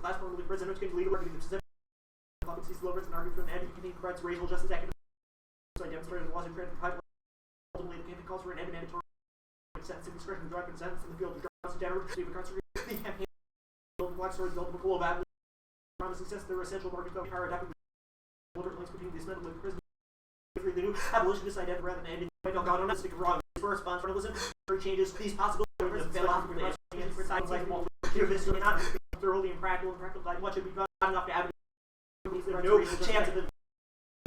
class formerly prisoners can legal work in specific competencies, deliverance, and argument from the NDT corrects racial justice academic. So I demonstrated the laws and created the pipeline. Ultimately, the campaign calls for an end to mandatory sentencing discretion, drug and sentence in the field of drugs and general receive incarceration. The campaign built black stories, built McCullough Avenue, promising since there were essential markets of power adapted deliberate links between the dismantling of prison. The new abolitionist identity rather than ending. I don't know, not speaking wrong. For response, journalism changes these possibilities. Fail off for sides like this may not be thoroughly impractical. What should be done enough to advocate? There are no chance of it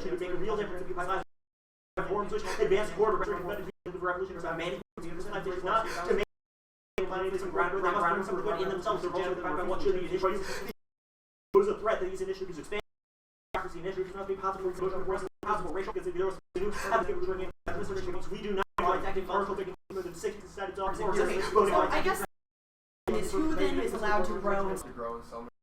should make a real difference if you buy reforms which advance forward the revolution or management. It's not to make some ground they must put in themselves to generally find out what should be initiatives. What is a threat that these initiatives expand? Democracy initiatives must be possible for social forces, possible racial because there are new we do not want active commercial thinking for the 60s society. I guess is who then is allowed to grow.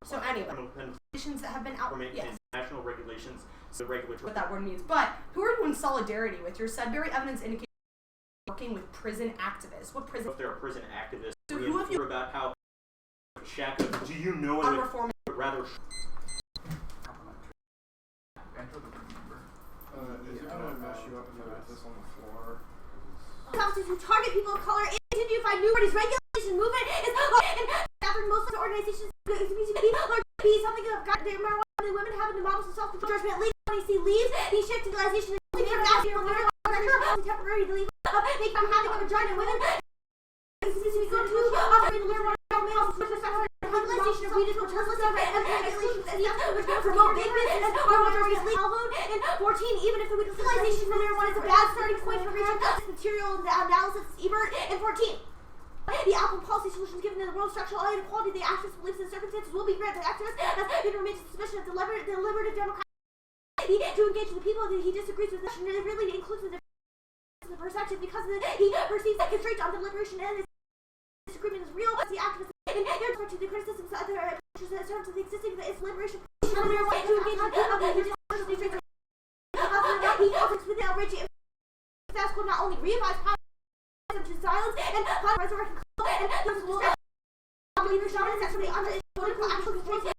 So anyway, regulations that have been out. Yes. National regulations, so regulatory. What that word means, but who are you in solidarity with? Your Sudbury evidence indicates working with prison activists. What prison? If there are prison activists, so who have you about how Shaka? Do you know on reform? Rather. Is it going to mess you up if you put this on the floor? Officers who target people of color and to find new parties regulation movement is and after most of the organizations be something of God their marijuana women having the models of self-control judgment legal when you see leaves the shift to legalization and leave from marijuana temporary legal make from having a vagina women go to marijuana males legalization of rhetorical journalism and regulations which promote big business or majority legal and 14 even if the legalization of marijuana is a bad starting point for reaching material analysis Ebert and 14 the outcome policy solutions given in the world structural inequality the actions beliefs and circumstances will be granted activists has been remains suspicion of deliberative democracy to engage with the people that he disagrees with and really includes the perspective because he perceives that constraint on deliberation and his disagreement is real as the activists and their to the criticisms of other approaches in terms of the existing is liberation to engage with he also with the outrage status quo not only revives power to silence and resurrection and leadership and sexually under political actual constraints of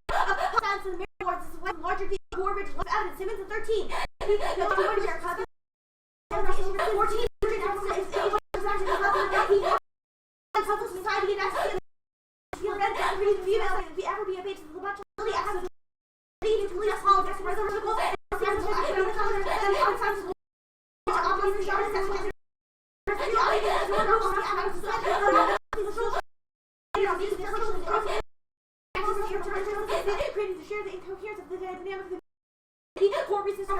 silence and marriage wars is one larger the Corbridge evidence Simmons and 13 society and access if we ever be a base of the much access to police politics rhetorical creating to share the incoherence of the dynamic of the core reasons for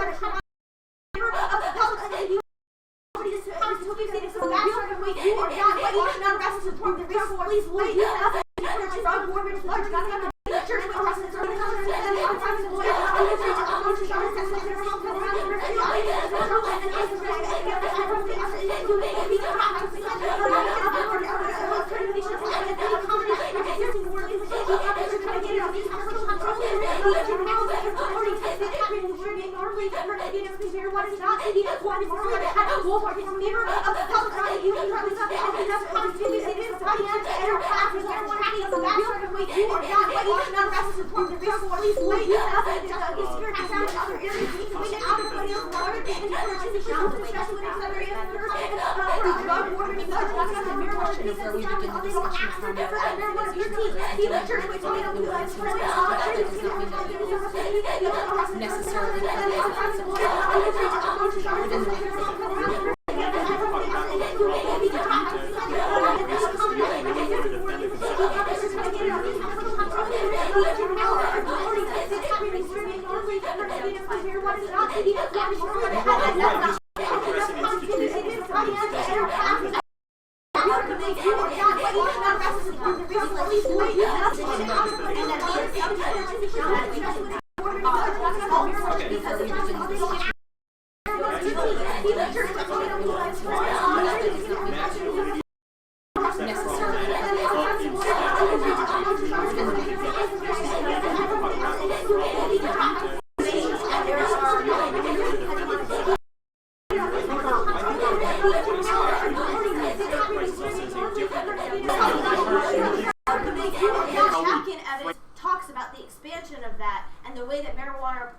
talks about about the expansion of that and the way that marijuana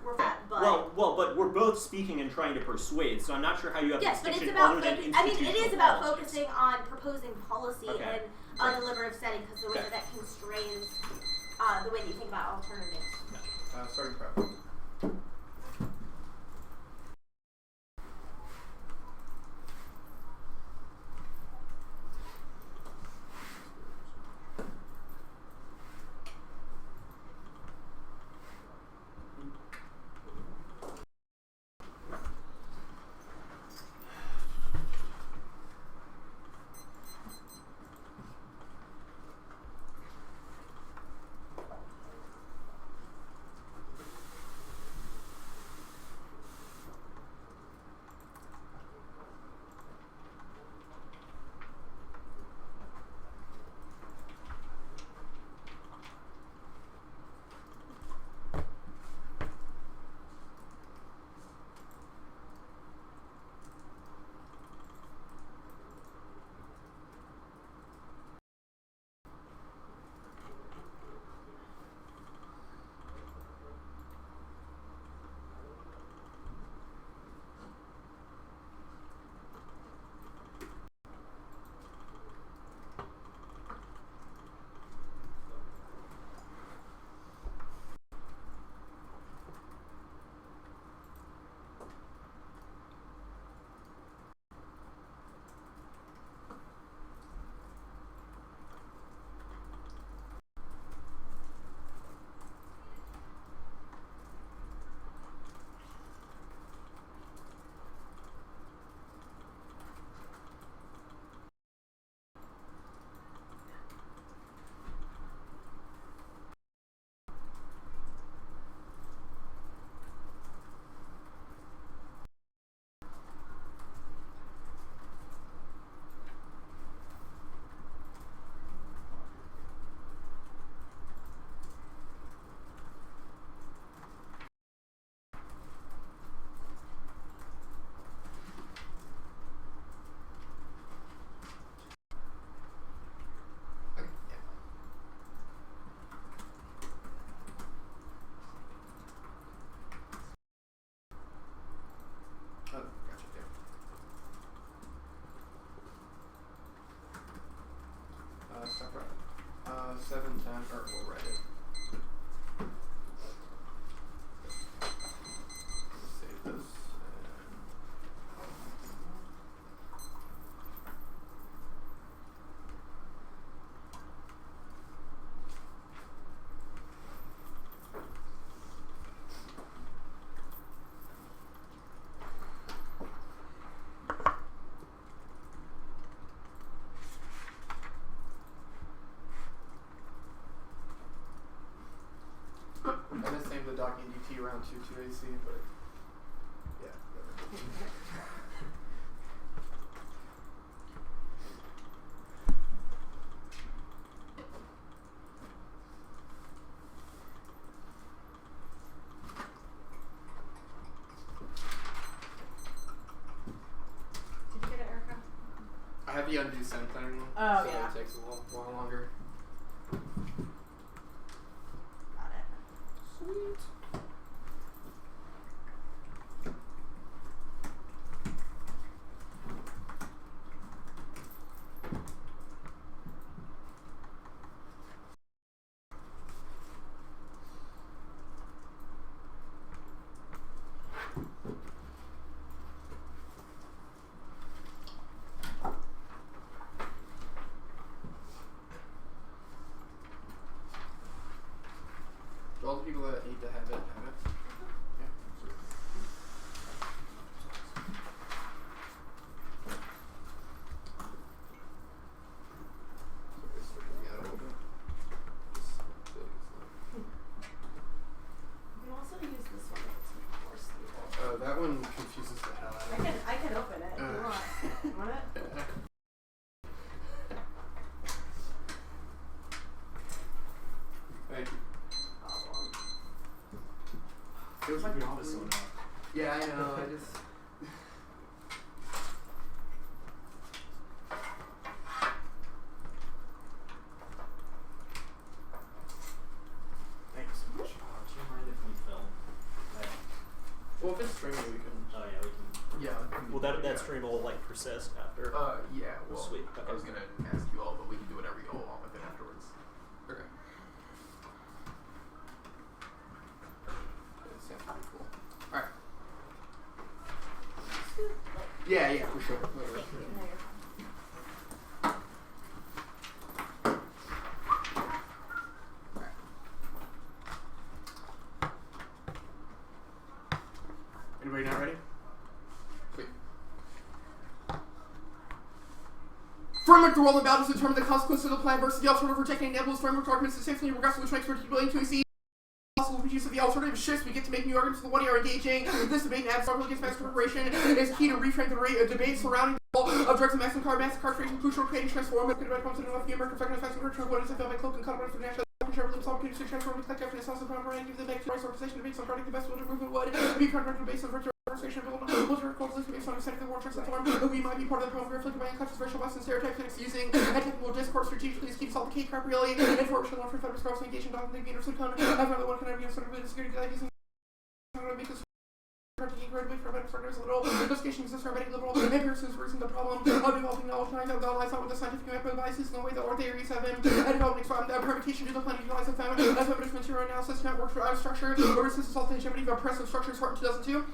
but but we're both speaking and trying to persuade, so I'm not sure how you have yes, a but distinction it's about other than I mean, it is about politics. focusing on proposing policy Okay. in a deliberative setting because the way that constrains the way that you think about alternatives. Starting prep. Separate. 710, or we'll write it. Save this. I just named the doc NDT round 2 AC, but yeah. Did you get it, Erica? I have the undo send thing, Oh, so yeah. it takes a little while longer. Got it. Sweet. All the people that need to have it, have it. Yeah. So it's sticking out a little bit. You can also use this one if it's more stable. Oh, that one confuses the hell out of me. I can open it if you want. You want it? Thank you. Problem. It was like wobbly. Yeah, I know. I just. Thanks. Well, if it's streaming, we can. Oh yeah, we can. Yeah. Well, that stream will like persist after. Yeah. Well, sweet. Okay. I was gonna ask you all, but we can do whatever you all want with it afterwards. Okay. That sounds pretty cool. All right. Yeah, for sure. Anybody not ready? Sweet. Framework to roll about is determine the consequences of the plan versus the alternative, rejecting nebulous framework arguments successfully regressive, which makes for ability to exceed possible use of the alternative shifts. We get to make new arguments for the one you are engaging. This debate and struggle against mass preparation is key to reframe the debate surrounding of drugs and mass card creation, crucial creating transformative good comes to enough humor, perfect effects of virtual what is it like cloak and cut for national opportunities to transform the collective and also proper and give the back to rights or possession debates on guarding the best will to movement would be converted based on virtual organization multiple calls based on extending the war transform. We might be part of the problem reflected by unconscious racial bias and stereotypes and excusing and technical discourse strategically keeps all the cake crap really and for which learn from federal scholars engaging on the gainer sitcom. I found that one can have been sort of security that using make this incredibly for better starters a little investigation exists for many liberal empiricists reason the problem of developing knowledge knowing that lies not with the scientific method biases in the way that our theories have been and developing permutation to the plan utilize the family as evidence material analysis network structure or resistance assault the hegemony of oppressive structures in 2002.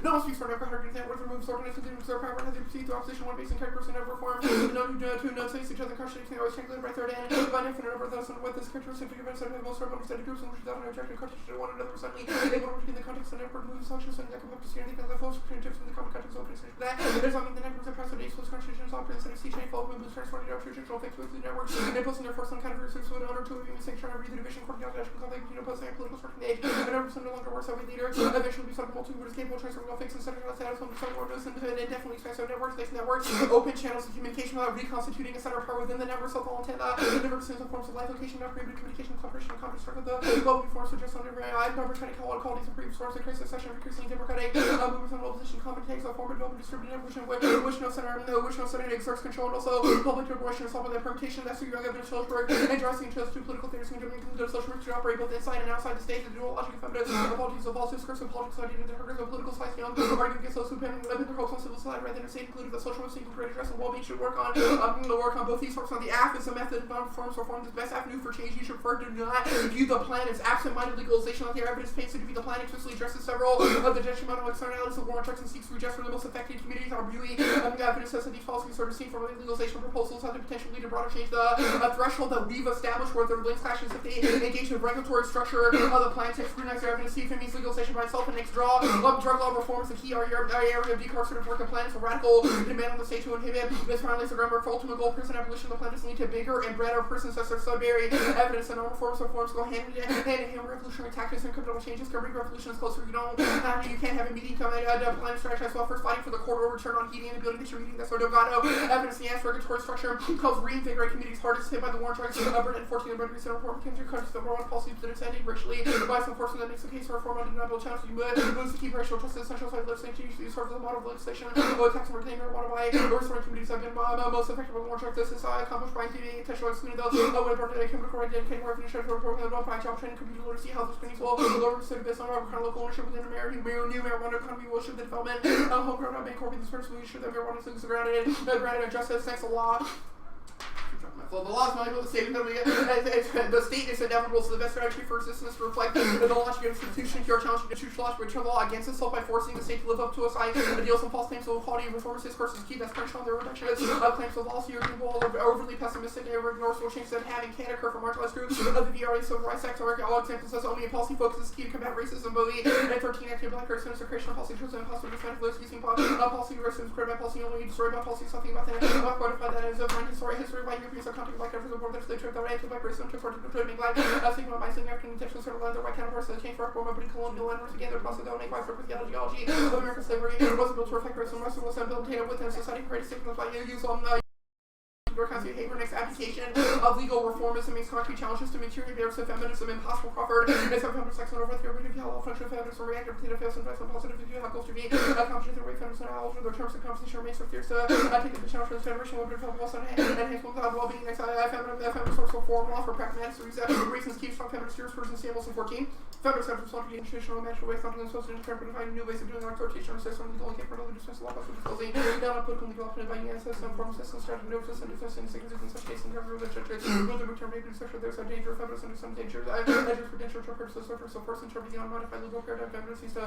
No one speaks for never heard anything with removes organisms and their power has received the opposition one based in characters in never form. No two notes face each other contradicting always translated by third and by infinite number of those with this characteristic events and most of understanding groups in which without interacting contradiction to one another presently able to work in the context of network moves functions and that come up to see anything that flows between tips in the common context of open extension that there's something the networks that pass the days plus contradictions operates and see chain flow moves transforming their traditional fix with the network and posting their force on kind of research with under two of you saying trying to read the division coordinate conflict posting political structure age and every no longer works out with leader eventually be subject to what is capable of transferring all fixes and status on the networks independent and definitely expansive networks, based networks, open channels of communication without reconstituting a center of power within the network, so-called antenna, diverse forms of life location, not prohibited communication, cooperation, and construct of the global forms suggest on every number of trying to call qualities of previous forms, increase succession, increasing democratic, movements on opposition, common takes, a form of development, distributed evolution, which no center exerts control, and also public deliberation is solved by the permutation, that's who you have evidence Schultzberg, and dressing to two political theories, and include social groups to operate both inside and outside the state, the dual logic of feminist, politics of false discourse, and politics identity, the herders of political science, arguing against those who their hopes on civil society rather than state included the social and single great address and well-being should work on both these forms on the app is a method of forms or forms the best avenue for change. You should prefer to not view the plan as absent-minded legalization on the evidence paints to be the plan explicitly addresses several of the detrimental externalities of war on drugs and seeks to redress for the most affected communities. Our viewing evidence says that these policies sort of seen from legalization proposals have the potential to lead to broader change. The threshold that we've established where the links clashes if they engage in regulatory structure of the plan to scrutinize their evidence, see if it means legalization by itself and next draw drug law reform is the key area of decarcerative work. The plan is a radical demand on the state to inhibit this finally is the groundwork for ultimate goal prison abolition. The plan doesn't lead to bigger and better prisons as their subary evidence and normal forms go hand in hand. Revolutionary tactics and criminal changes can bring revolutions closer. You can't have a meeting come at a plan strategize while first fighting for the court order turn on heating and building distributing that sort of evidence the answer regulatory structure helps reinvigorate communities hardest hit by the war on drugs. Burden 14 and Burden reform country countries that were on policies that are ending racially bias enforcement that makes the case for reform on undeniable channels. You moves to keep racial justice essential side legislation to use sort of the model of legislation. Tax and reclaiming marijuana by restoring communities have been most effective with war drugs. This is accomplished by including intentional excluding those when burden a chemical correct dedicated more efficient for program by job training, computer literacy, health screenings will lower recidivism on kind of local ownership within American new marijuana economy will shift the development homegrown and incorporating this person we should that marijuana is grounded and justice thanks a lot. So the law is not able to save the state is inevitable, so the best strategy for resistance to reflect the logic of institutions here challenging institutional logic return law against itself by forcing the state to live up to its ideals and false claims of equality and reformist discourses key that's punished on their reduction claims of policy or people overly pessimistic and ignore social changes that have and can occur for marginalized groups of the VRA civil rights act or all examples says only a policy focuses key to combat racism bullying and 13 active black persons or creation of policy to impossible defend those using policy racism created by policy only destroyed by policy something about that quantify that as a history by Europeans are counting black every report that they took the right to black racism to court to make black thinking about my saying African intentional sort of lines their white counterparts that change for reform but colonial landmarks again their process don't make white for the ideology of American slavery was built to reflect racism was built to build with society created sickness by use on Dorcas behavior next application of legal reformism makes concrete challenges to material barriers of feminism impossible Crawford and some feminist sex on over therapeutic health function feminism reactive to fails and positive to how goes to be accomplishing the way feminists and alter their terms of conversation remains for fierce take the challenge for this generation will develop also enhance women's well-being next feminist social form law for pragmatic reasons keep strong feminist steers person Samuelson 14 feminist have responded to institutional natural ways something supposed to interpret finding new ways of doing our rotation system legal and capable of dismissal law plus disclosing down on political legal opinion by union system form system strategy no system defense and signatures in such cases in government the churches will the terminated social there's a danger of feminist and some danger measures potential to purpose so first interpreting unmodified legal paradigm feminist the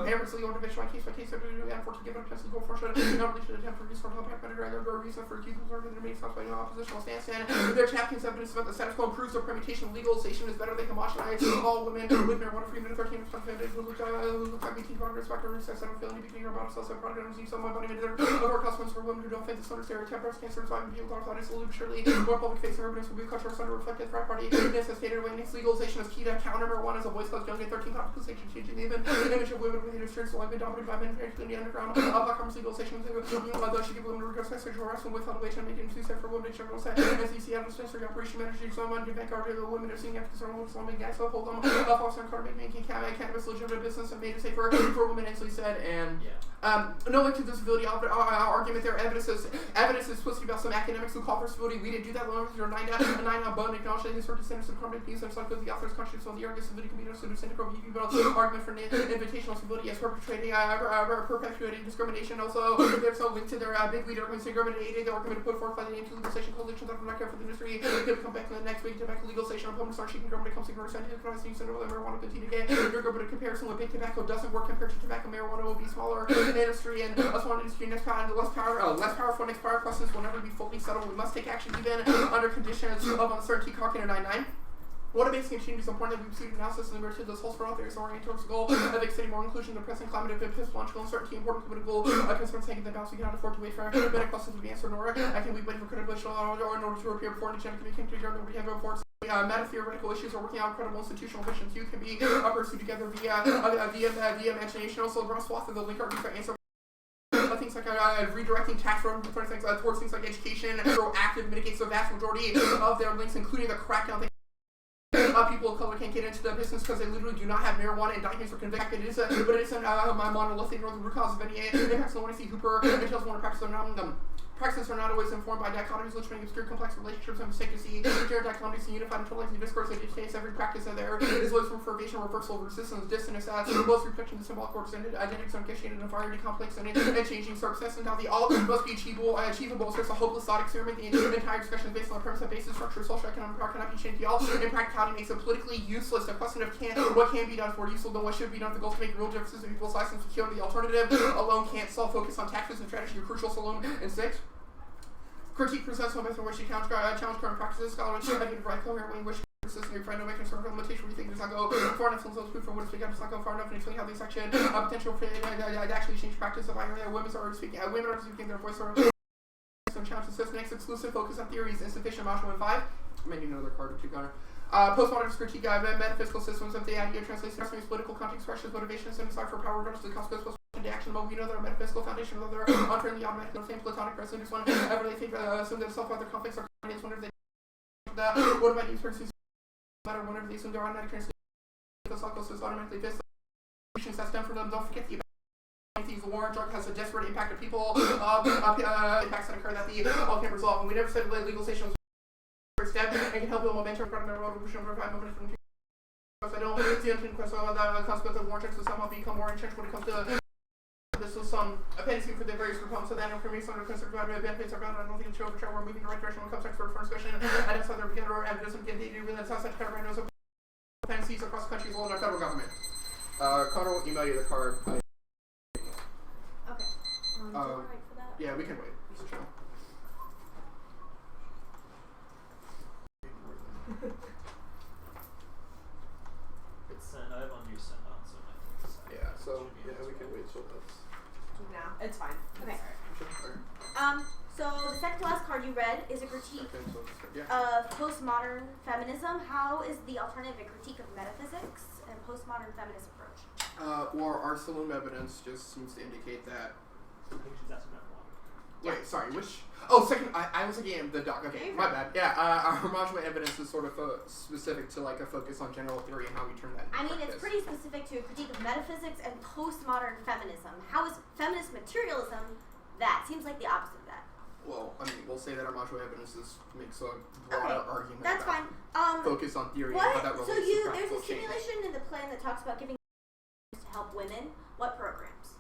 merits legal intervention case by case and for to give a potential goal for not only should attempt to restore help happen or a reason for accused of their main by no oppositional stance and their champions evidence about the status quo proves the permutation legalization is better. They homogenize all women with marijuana free men 13 who look like 18 progress factor sex I don't feel any beginning about themselves and product and someone body their over customers for women who don't fit this under stereotype breast cancer so I'm people thought slowly but surely more public facing evidence will be cultural under reflected threat party necessitated away next legalization is key to counter marijuana as a voice club young at 13 population changing even image of women with industry so I've been dominated by men in the underground black arms legalization though she give women to regress sexual harassment without a wage and making too safe for women to general say as you see out of sensory operation managing someone to bank our women are seeing after some Islamic guys so hold them false and card making cannabis legitimate business and made it safer for women as we said and no link to disability argument there evidence is supposed to be about some academics who call for civility we didn't do that long your 9 on bone acknowledging these sort of centers of chronic peace and the author's conscience on the argument civility community so cynical argument for invitational civility as perpetuating discrimination also there's a link to their big leader when discriminating the argument put forth by the name to legalization coalition that will not care for the industry they come back to the next week to back to legalization of public starch government comes to percent use and marijuana continue to get your good comparison with big tobacco doesn't work compared to tobacco marijuana will be smaller industry and a small industry next power and less powerful next power questions will never be fully settled we must take action even under conditions of uncertainty Carkin 99 What a basic change is important that we've seen analysis and the this whole sport theory is oriented towards the goal of extending more inclusion, the pressing climate of epistemological uncertainty, important political concerns taking the balance we cannot afford to wait for better questions to be answered, nor can we wait for credible or in order to appear before an agenda can be came together nobody have reports. Meta-theoretical issues are working out credible institutional visions. You can be pursued together via imagination. Also, the swath of the link argues for answer. Things like redirecting tax revenue towards things like education, proactive mitigates the vast majority of their links, including the crackdown. People of color can't get into the business because they literally do not have marijuana indictments or convicted. But it isn't my monolithic nor the root cause of any impacts on when I see Hooper and tells one to practice practices are not always informed by dichotomies, illustrating obscure complex relationships and mistake to see shared dichotomies and unified intellectual discourse that dictates every practice of there is always from perturbation, reversal, resistance, dissonance, both reflection of symbolic orders and identities on conditioned and environment complex and changing circumstances, and how the all must be achievable so it's a hopeless thought experiment. The entire discussion is based on the premise of basic structure, social economic power cannot be changed. The all in practicality makes it politically useless. The question of what can be done for useful, then what should be done. The goal is to make real differences in people's lives and secure. The alternative alone can't solve. Focus on tactics and strategy are crucial. So alone and 6. Critique presents one method in which you challenge current practices. Scholars should have been right coherent way in which persistent your friend no making sort of limitation where you think does not go far enough and proof for what is speaking does not go far enough and explain how these action potential for actually change practice of women are speaking their voice or some challenges. This next exclusive focus on theories insufficient module 5. I may need another card or two, Connor. Postmodernist critique metaphysical systems of the idea translates political context, expressions, motivations, and desire for power regardless of the consequences to action. But we know that our metaphysical foundation of their unfriendly automatic no same platonic present is whenever they think assume themselves other conflicts are whenever they what about these persons matter whenever they assume their automatic translation the cycle is automatically this that's done for them. Don't forget the the war on drug has a desperate impact on people impacts that occur that the all can resolve, and we never said legalization was first step and can help build momentum for the revolution of revival from I don't see anything question about the consequence of war checks will somehow become more entrenched when it comes to this was some appendices for the various components of that information under conservative benefits around. I don't think it's true we're moving in the right direction when it comes to for discussion. I don't saw there beginner or evidence of getting really that's outside kind of knows appendices across the country as well in our federal government. Connor will email you the card. Okay. Do you want to wait for that? Yeah, we can wait. It's chill. It's sent. I have undo send on, so I think it's yeah. So yeah, we can wait till that's. No, it's fine. Okay. Sure. So the second to last card you read is a critique of postmodern feminism. How is the alternative a critique of metaphysics and postmodern feminist approach? Well, our saloon evidence just seems to indicate that. I think she's asking that one. Yeah. Wait, sorry, which? Oh, second. I was looking at the doc. Okay, my bad. Yeah, our modular evidence is sort of specific to like a focus on general theory and how we turn that into practice. It's pretty specific to a critique of metaphysics and postmodern feminism. How is feminist materialism that? Seems like the opposite of that. Well, I mean, we'll say that our modular evidence makes a broader argument. That's about fine. Focus on theory what? and how that relates to there's practical a simulation in the plan that talks about giving to help women. What programs?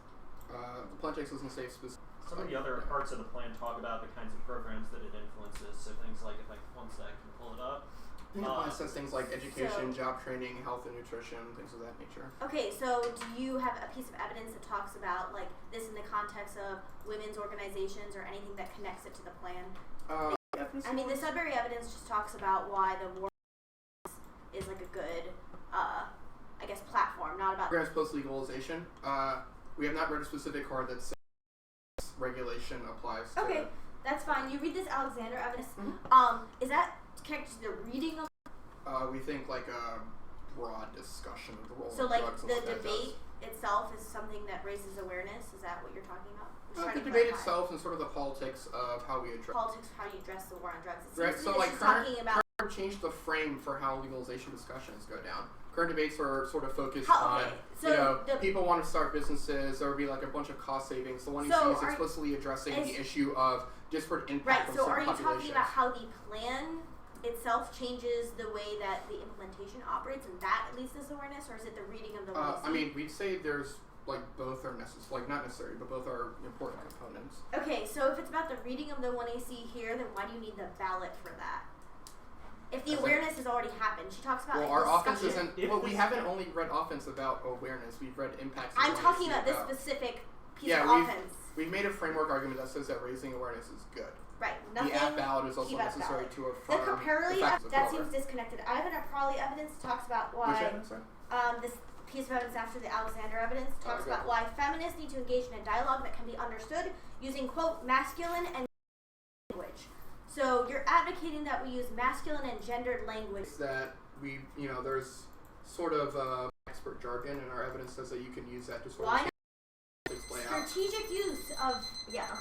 The plan takes us and safe specific. Some of the other parts of the plan talk about the kinds of programs that it influences. So things like, if I one sec can pull it up. The plan says things like education, job training, health and nutrition, things of that nature. Okay, so do you have a piece of evidence that talks about like this in the context of women's organizations or anything that connects it to the plan? I mean, the Sudbury evidence just talks about why the war is like a good, I guess, platform, not about programs post legalization. We have not read a specific card that says regulation applies to. Okay, that's fine. You read this Alexander evidence. Is that connected to the reading of? We think like a broad discussion of the role So of like drugs and the what that debate does. itself is something that raises awareness. Is that what you're talking about? The debate itself and sort of the politics of how we address politics, how you address the war on drugs. It right. seems So to me like this is talking about changed the frame for how legalization discussions go down. Current debates are sort of focused okay. on, So people want to start businesses. There would be like a bunch of cost savings. The one you see is explicitly addressing the issue of disparate impact on so certain are you populations. talking about how the plan itself changes the way that the implementation operates, and that leads this awareness, or is it the reading of the I mean, we'd say there's like both are necessary, like not necessary, but both are important components. Okay, so if it's about the reading of the 1AC here, then why do you need the ballot for that? If the awareness has already happened, she talks about. Well, our offense isn't. Well, we haven't only read offense about awareness. We've read impacts. I'm talking about this specific piece of offense. We've made a framework argument that says that raising awareness is good. Right. Nothing. The app ballot is also necessary to affirm. The Caprari, that seems disconnected. I have an Aprali evidence talks about why. This piece of evidence after the Alexander evidence talks about why feminists need to engage in a dialogue that can be understood using quote masculine and language. So you're advocating that we use masculine and gendered language. That we, there's sort of expert jargon, and our evidence says that you can use that to sort of explain strategic use of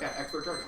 expert jargon.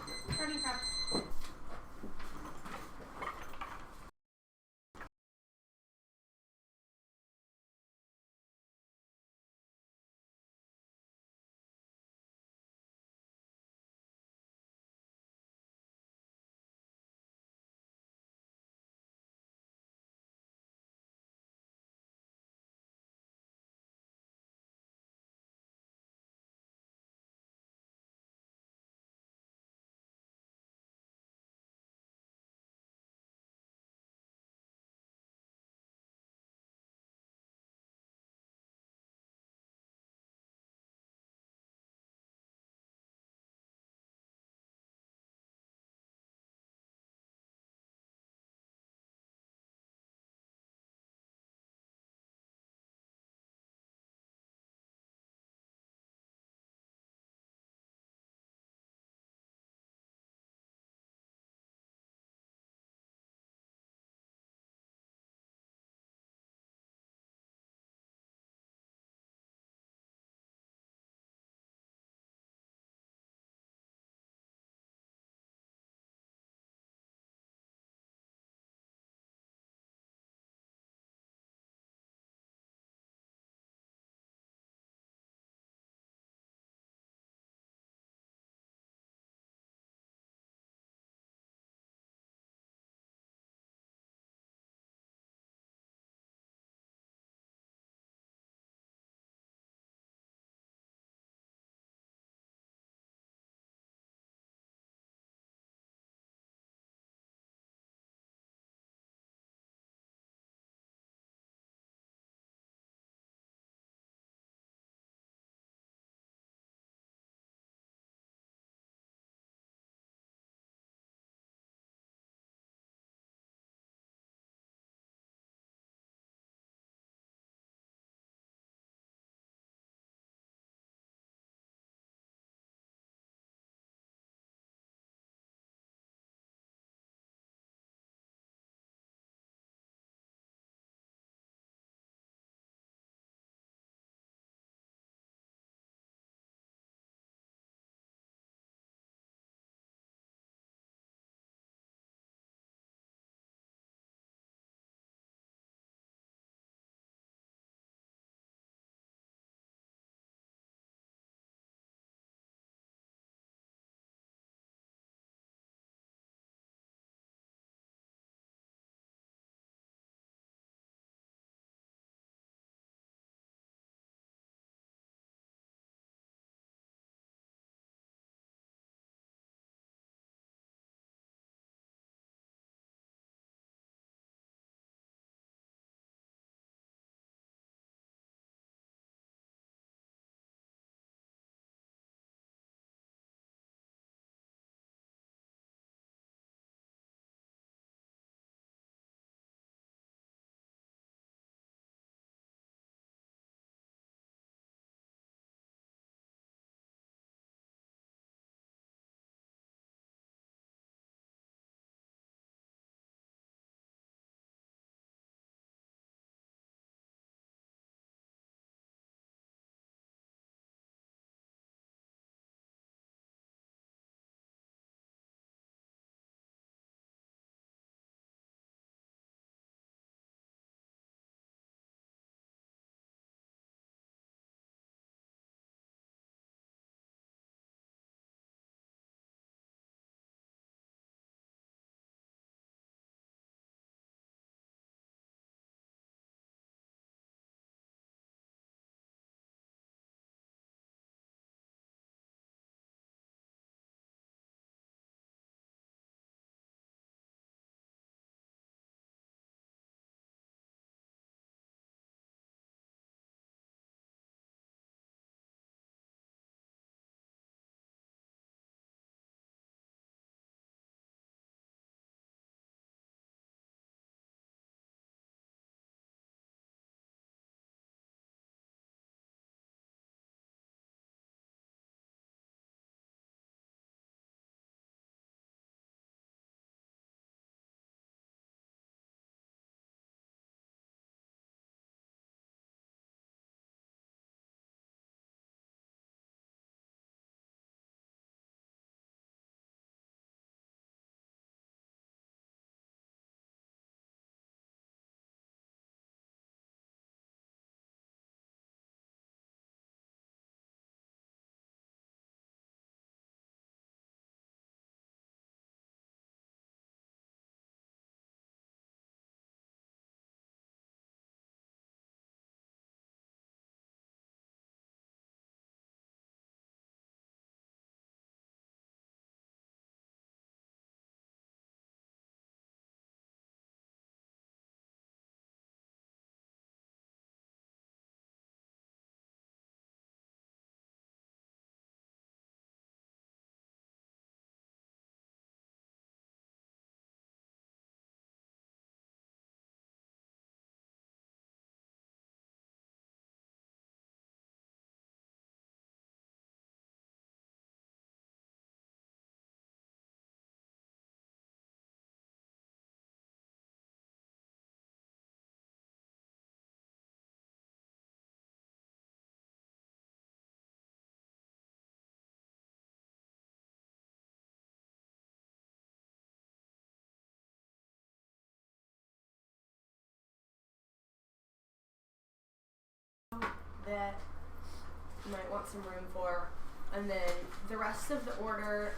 you might want some room for. And then the rest of the order,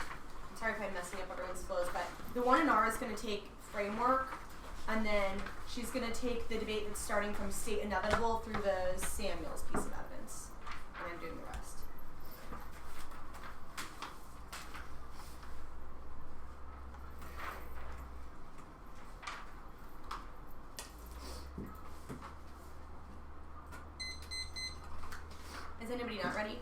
I'm sorry if I'm messing up everyone's flows, but the one in R is going to take framework, and then she's going to take the debate that's starting from state inevitable through the Samuels piece of evidence. And I'm doing the rest. Is anybody not ready?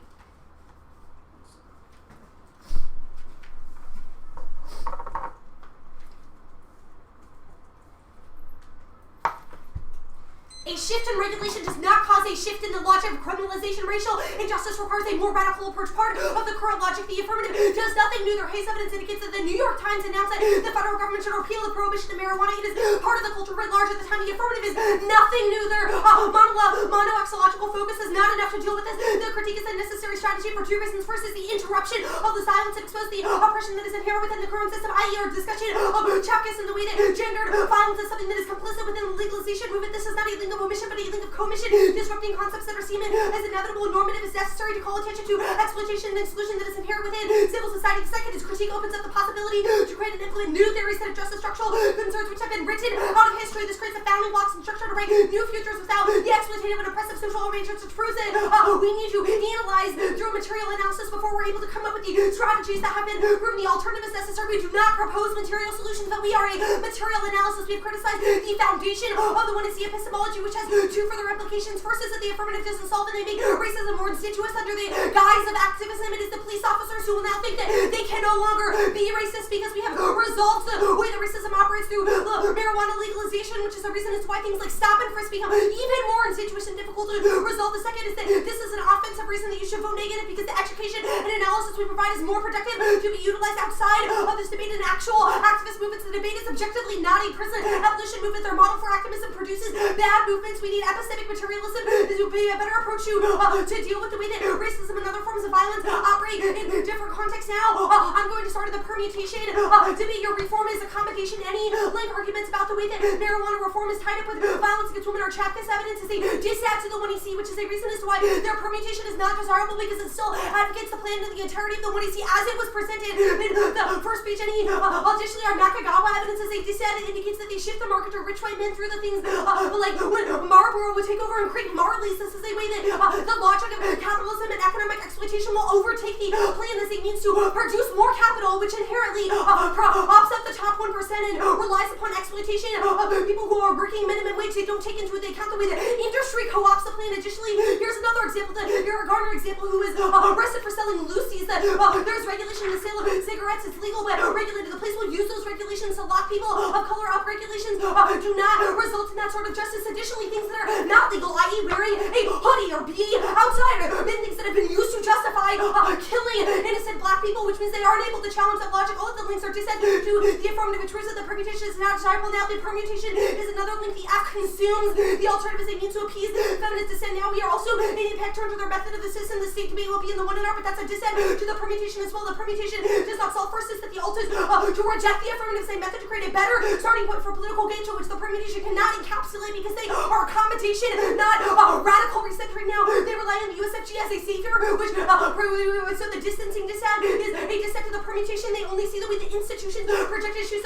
A shift in regulation does not cause a shift in the logic of criminalization. Racial injustice requires a more radical approach. Part of the current logic, the affirmative, does nothing new. Their Hayes evidence indicates that the New York Times announced that the federal government should repeal the prohibition of marijuana. It is part of the culture writ large at the time. The affirmative is nothing new. Their monoaxiological focus is not enough to deal with this. The critique is a necessary strategy for two reasons. First is the interruption of the silence and expose the oppression that is inherent within the current system, i.e. our discussion of Chapkas and the way that gendered violence is something that is complicit within the legalization movement. This is not a link of omission, but a link of commission, disrupting concepts that are seen as inevitable and normative is necessary to call attention to exploitation and exclusion that is inherent within civil society. The second is critique opens up the possibility to create and implement new theories that address the structural concerns which have been written out of history. This creates the founding blocks and structure to write new futures without the exploitative and oppressive social arrangements, which proves that we need to analyze through material analysis before we're able to come up with the strategies that have been proven. The alternative is necessary. We do not propose material solutions, but we are a material analysis. We've criticized the foundation of the one is the epistemology, which has two further implications. First is that the affirmative doesn't solve and they make racism more insidious under the guise of activism. It is the police officers who will now think that they can no longer be racist because we have resolved the way that racism operates through marijuana legalization, which is the reason as to why things like stop and frisk become even more insidious and difficult to resolve. The second is that this is an offensive reason that you should vote negative because the education and analysis we provide is more productive to be utilized outside of this debate in actual activist movements. The debate is objectively not a prison abolition movement. Their model for activism produces bad movements. We need epistemic materialism to be a better approach to deal with the way that racism and other forms of violence operate in different contexts. Now, I'm going to start at the permutation debate. Your reform is accommodation. Any link arguments about the way that marijuana reform is tied up with violence against women or Chapkas evidence is a dissent to the 1EC, which is a reason as to why their permutation is not desirable because it still advocates the plan to the entirety of the 1EC as it was presented in the first page. Any additionally, our Nakagawa evidence is a dissent. It indicates that they shift the market to rich white men through the things like when Marlboro would take over and create Marleys. This is a way that the logic of capitalism and economic exploitation will overtake the plan as it means to produce more capital, which inherently props up the top 1% and relies upon exploitation of people who are working minimum wage. They don't take into account the way that industry co-ops the plan. Additionally, here's another example, the Eric Garner example, who is arrested for selling loosies. That there's regulation in the sale of cigarettes. It's legal but regulated. The police will use those regulations to lock people of color up. Regulations do not result in that sort of justice. Additionally, things that are not legal, i.e. wearing a hoodie or being outside, have been things that have been used to justify killing innocent black people, which means they aren't able to challenge that logic. All of the links are dissent to the affirmative. It proves that the permutation is not desirable. Now the permutation is another link. The F consumes the alternative as a means to appease feminist dissent. Now we are also in impact turn to their method of the system. The state debate will be in the 1 and R, but that's a dissent to the permutation as well. The permutation does not solve. First is that the alt is to reject the affirmative, say method to create a better starting point for political gain, to which the permutation cannot encapsulate because they are accommodation, not radical recentering. Now they rely on the USFG as a savior, which so the distancing dissent is a dissent to the permutation. They only see the way the institutions project issues.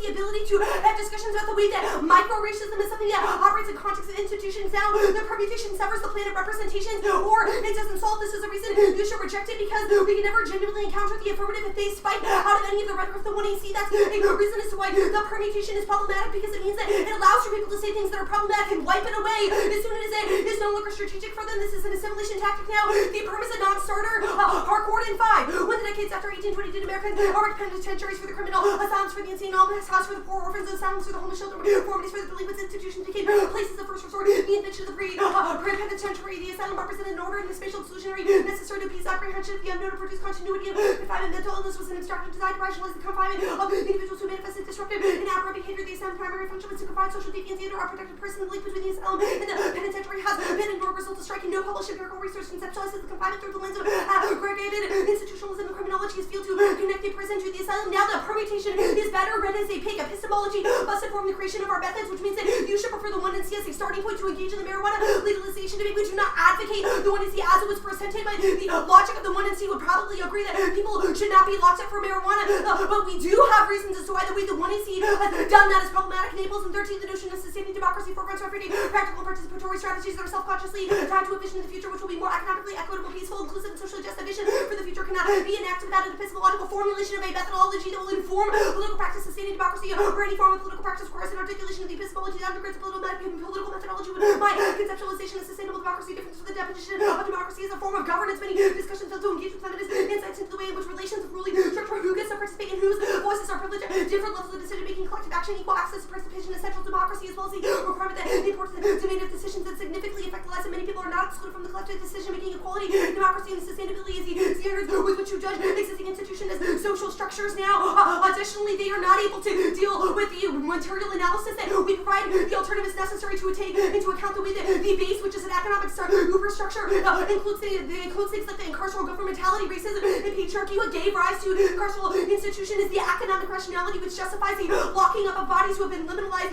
The ability to have discussions about the way that micro-racism is something that operates in context of institutions. Now, the permutation severs the plan of representations, or it doesn't solve. This is a reason you should reject it because we can never genuinely encounter the affirmative if they spike out of any of the rhetoric of the 1AC. That's a reason as to why the permutation is problematic, because it means that it allows for people to say things that are problematic and wipe it away as soon as it is no longer strategic for them. This is an assimilation tactic. Now, the perm is a non-starter. Harcourt in 5. When the decades after 1822, Americans are penitentiaries for the criminal, asylums for the insane, almanacs, house for the poor, orphans, asylums for the homeless, shelter, reformities for the delinquents, institutions became places of first resort. The invention of the pre-penitentiary, the asylum represented an order and a spatial exclusionary necessary to appease apprehension of the unknown to produce continuity of confinement. Mental illness was an instruction designed to rationalize the confinement of individuals who manifested disruptive and aberrant behavior. The asylum primary function was to confine social deviancy under a protected person. The link between the asylum and the penitentiary has been ignored, result of striking no published empirical research conceptualizes the confinement through the lens of aggregated institutionalism and criminology is failed to connect the prison to the asylum. Now the permutation is better read as a pig. Epistemology must inform the creation of our methods, which means that you should prefer the 1NC as a starting point to engage in the marijuana legalization debate. We do not advocate the 1NC as it was presented, but the logic of the 1NC would probably agree that people should not be locked up for marijuana. But we do have reasons as to why the way the 1NC has done that is problematic. In Naples and 13, the notion of sustaining democracy foregrounds everyday practical participatory strategies that are self-consciously tied to a vision of the future which will be more economically equitable, peaceful, inclusive, and socially just. A vision for the future cannot be enacted without an epistemological formulation of a methodology that will inform political practice. Sustaining democracy or any form of political practice requires an articulation of the epistemology that undergirds political methodology. My conceptualization of sustainable democracy differs from the definition of democracy as a form of governance. Many discussions fail to engage with feminist insights into the way in which relations of ruling structure, who gets to participate and whose voices are privileged, different levels of decision-making, collective action, equal access to participation in central democracy, as well as the requirement that the important domain of decisions that significantly affect the lives of many people are not excluded from the collective decision-making. Equality, democracy, and sustainability is the standards with which you judge existing institutions as social structures. Now, additionally, they are not able to deal with the material analysis that we provide, the alternatives necessary to take into account the way that the base, which is an economic superstructure, includes things like the incarceral governmentality, racism, and patriarchy. What gave rise to carceral institution is the economic rationality which justifies the locking up of bodies who have been liminalized.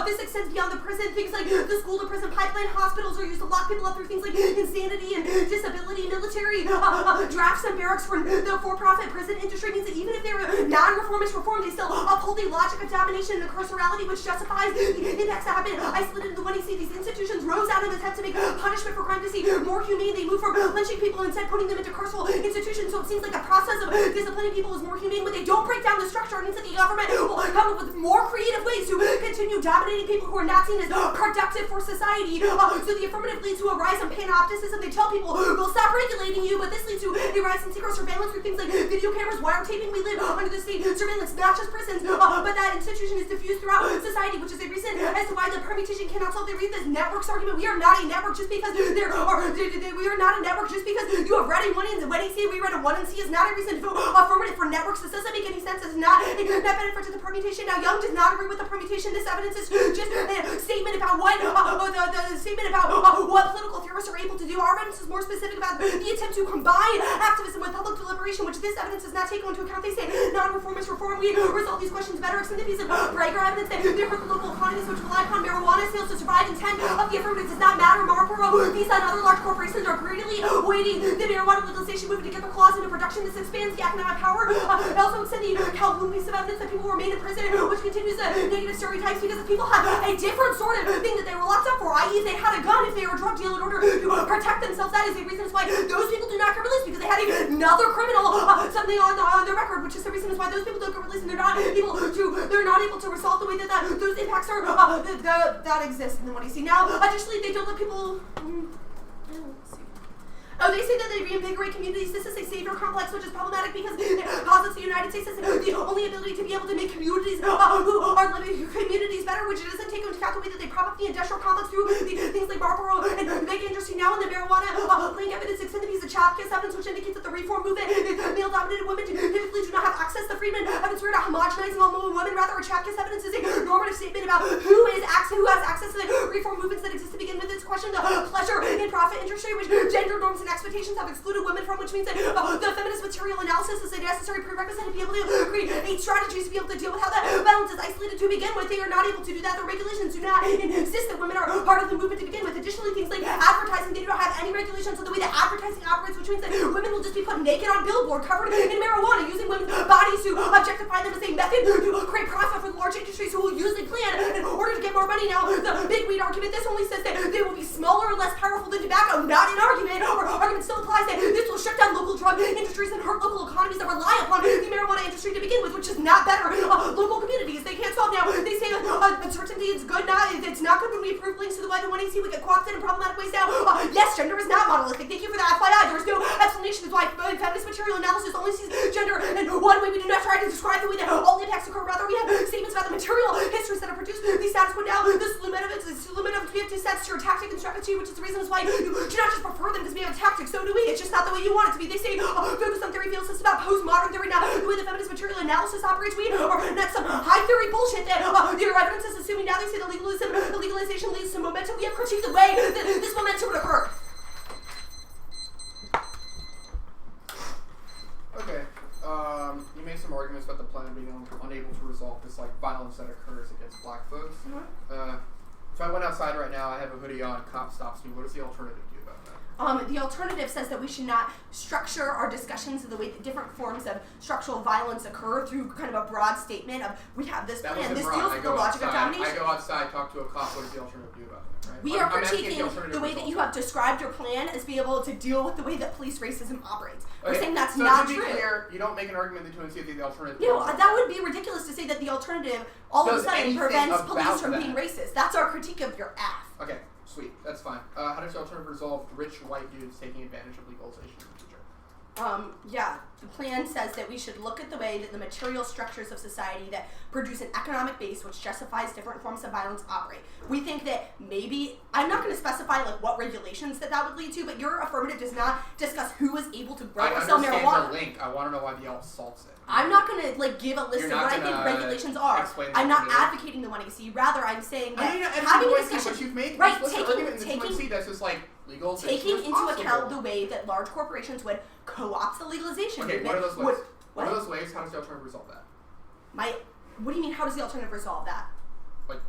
This extends beyond the prison. Things like the school to prison pipeline, hospitals are used to lock people up through things like insanity and disability. Military drafts and barracks for the for-profit prison industry means that even if they're non-reformist reform, they still uphold a logic of domination and carcerality which justifies the impacts that have been isolated in the 1NC. These institutions rose out of an attempt to make punishment for crime to see more humane. They moved from lynching people and instead putting them into carceral institutions. So it seems like the process of disciplining people is more humane. When they don't break down the structure, it means that the government will come up with more creative ways to continue dominating people who are not seen as productive for society. So the affirmative leads to a rise in panopticism. They tell people, we'll stop regulating you, but this leads to a rise in secret surveillance through things like video cameras, wiretapping. We live under the state surveillance, not just prisons, but that institution is diffused throughout society, which is a reason as to why the permutation cannot solve the networks argument. We are not a network just because we are not a network just because you have read a 1NC, we read a 1NC is not a reason to vote affirmative for networks. This doesn't make any sense. It's not a net benefit to the permutation. Now, Young does not agree with the permutation. This evidence is just a statement about what the statement about what political theorists are able to do. Our evidence is more specific about the attempt to combine activism with public deliberation, which this evidence does not take into account. They say non-reformist reform. We resolve these questions better. Extend the piece of Brager evidence that they hurt the local economies which rely upon marijuana sales to survive. Intent of the affirmative does not matter. Marlboro, Visa, and other large corporations are greedily weighting the marijuana legalization movement to get their claws into production. This expands the economic power. It also extends the Calhoun piece of evidence that people remain in prison, which continues the negative stereotypes because if people have a different sort of thing that they were locked up for, i.e. if they had a gun, if they were a drug dealer in order to protect themselves, that is a reason why those people do not get released because they had another criminal something on their record, which is the reason why those people don't get released and they're not able to resolve the way that those impacts are that exist in the 1NC. Now, additionally, they don't let people. They say that they reinvigorate communities. This is a savior complex, which is problematic because it posits the United States as the only ability to be able to make communities who are living communities better, which it doesn't take into account the way that they prop up the industrial complex through things like Marlboro and make industry. Now in the marijuana playing evidence, extend the piece of Chapkas evidence, which indicates that the reform movement, male-dominated women typically do not have access to freedmen evidence. We're not homogenizing all women. Rather, Chapkas evidence is a normative statement about who has access to the reform movements that exist to begin with. It's question the pleasure and profit industry, which gender norms and expectations have excluded women from, which means that the feminist material analysis is a necessary prerequisite to be able to create strategies to be able to deal with how that balance is isolated to begin with. They are not able to do that. The regulations do not insist that women are part of the movement to begin with. Additionally, things like advertising, they do not have any regulations on the way that advertising operates, which means that women will just be put naked on billboard covered in marijuana, using women's bodies to objectify them as a method to create profit for the large industries who will usually plan in order to get more money. Now, the big weed argument, this only says that they will be smaller and less powerful than tobacco, not an argument, or argument still applies that this will shut down local drug industries and hurt local economies that rely upon the marijuana industry to begin with, which is not better local communities. They can't solve. Now, they say uncertainty is good, it's not good when we approve links to the why the 1NC we get co-opted in problematic ways. Now, yes, gender is not monolithic. Thank you for that FYI. There's no explanation as why feminist material analysis only sees gender in one way. We do not try to describe the way that all impacts occur. Rather, we have statements about the material histories that are produced. These status quo. Now, this limit of we have to set your tactic and strategy, which is the reason why you should not just prefer them because we have a tactic. So do we. It's just not the way you want it to be. They say focus on theory fails. It's about postmodern theory. Now, the way the feminist material analysis operates, we are not some high theory bullshit that their evidence is assuming. Now they say the legalization leads to momentum. We have critiqued the way that this momentum would occur. make some arguments about the plan being unable to resolve this like violence that occurs against black folks. If I went outside right now, I have a hoodie on, cop stops me. What does the alternative do about that? The alternative says that we should not structure our discussions of the way that different forms of structural violence occur through kind of a broad statement of we have this That plan. wasn't This broad. deals I with go the logic of outside. domination. I go outside, talk to a cop. What does the alternative do about that? Right? We are I'm asking critiquing alternative the way that results. you have described your plan as being able to deal with the way that police racism operates. We're Okay, saying that's so not to be true. clear, you don't make an argument that you don't see the alternative. No, that would be ridiculous to say that the alternative all of a Does sudden anything prevents police about from that. being racist. That's our critique of your AF. Okay, sweet. That's fine. How does the alternative resolve rich white dudes taking advantage of legalization in the future? Yeah, the plan says that we should look at the way that the material structures of society that produce an economic base which justifies different forms of violence operate. We think that maybe, I'm not going to specify like what regulations that would lead to, but your affirmative does not discuss who is able to grow or sell marijuana. I understand the link. I want to know why the L salts it. I'm not going to like give a list of You're what not I think gonna regulations are. explain I'm that not to me. advocating the 1AC. Rather, I'm saying that I mean, having a what discussion, you've made right, explicit argument in the 2AC that's just like legalization taking is into possible. account the way that large corporations would co-opt the legalization Okay, movement. what are those ways? What are those ways? How does the alternative resolve that? What do you mean? How does the alternative resolve that? Like,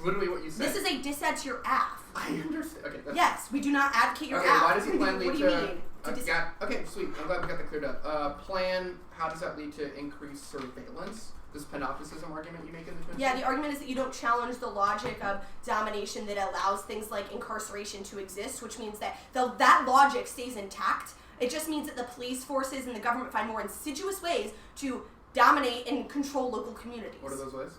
literally what you said. This is a diss at your AF. I understand. Okay. That's Yes, we do not advocate your Okay, AF. why does the plan lead what do to? you mean? Okay, sweet. I'm glad we got that cleared up. Plan. How does that lead to increased surveillance? This panopticism argument you make in the Twin Yeah, Cities? the argument is that you don't challenge the logic of domination that allows things like incarceration to exist, which means that that logic stays intact. It just means that the police forces and the government find more insidious ways to dominate and control local communities. What are those ways?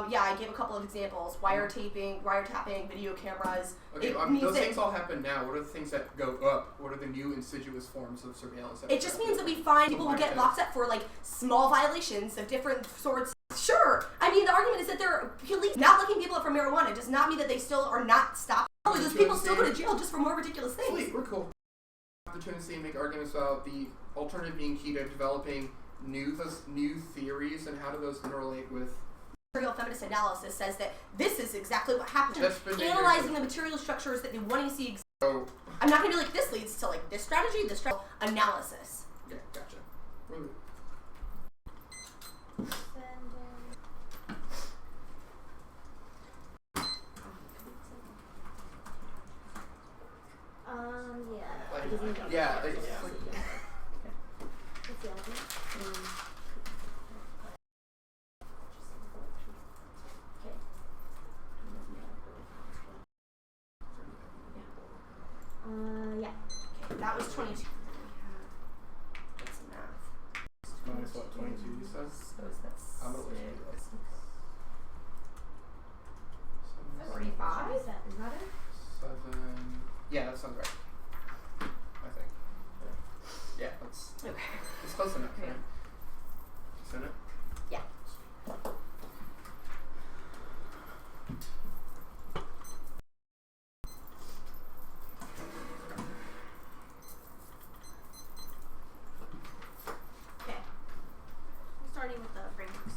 Yeah, I gave a couple of examples: wiretapping, video cameras. Okay, those things all happen now. What are the things that go up? What are the new insidious forms of surveillance? It just means that we find people will get locked up for like small violations of different sorts. Sure. I mean, the argument is that they're police not looking people up for marijuana does not mean that they still are not stopped. Those people still go to jail just for more ridiculous things. Sweet, we're cool. The Tennessee make arguments about the alternative being key to developing new theories, and how do those interrelate with Material feminist analysis says that this is exactly what happens. That's been Analyzing the material structures that they want to see. Oh. I'm not going to be like, this leads to like this strategy, analysis. Yeah, gotcha. Yeah. Yeah. What's the other one? Yeah. Okay, that was 22. That's math. Minus what, 22 you said? So is that I'm gonna listen to this. 45? Is that it? 7. Yeah, that sounds right. I think. Yeah, that's. Okay. It's close enough, Yeah. right? Isn't it? Yeah. Okay. Starting with the frameworks.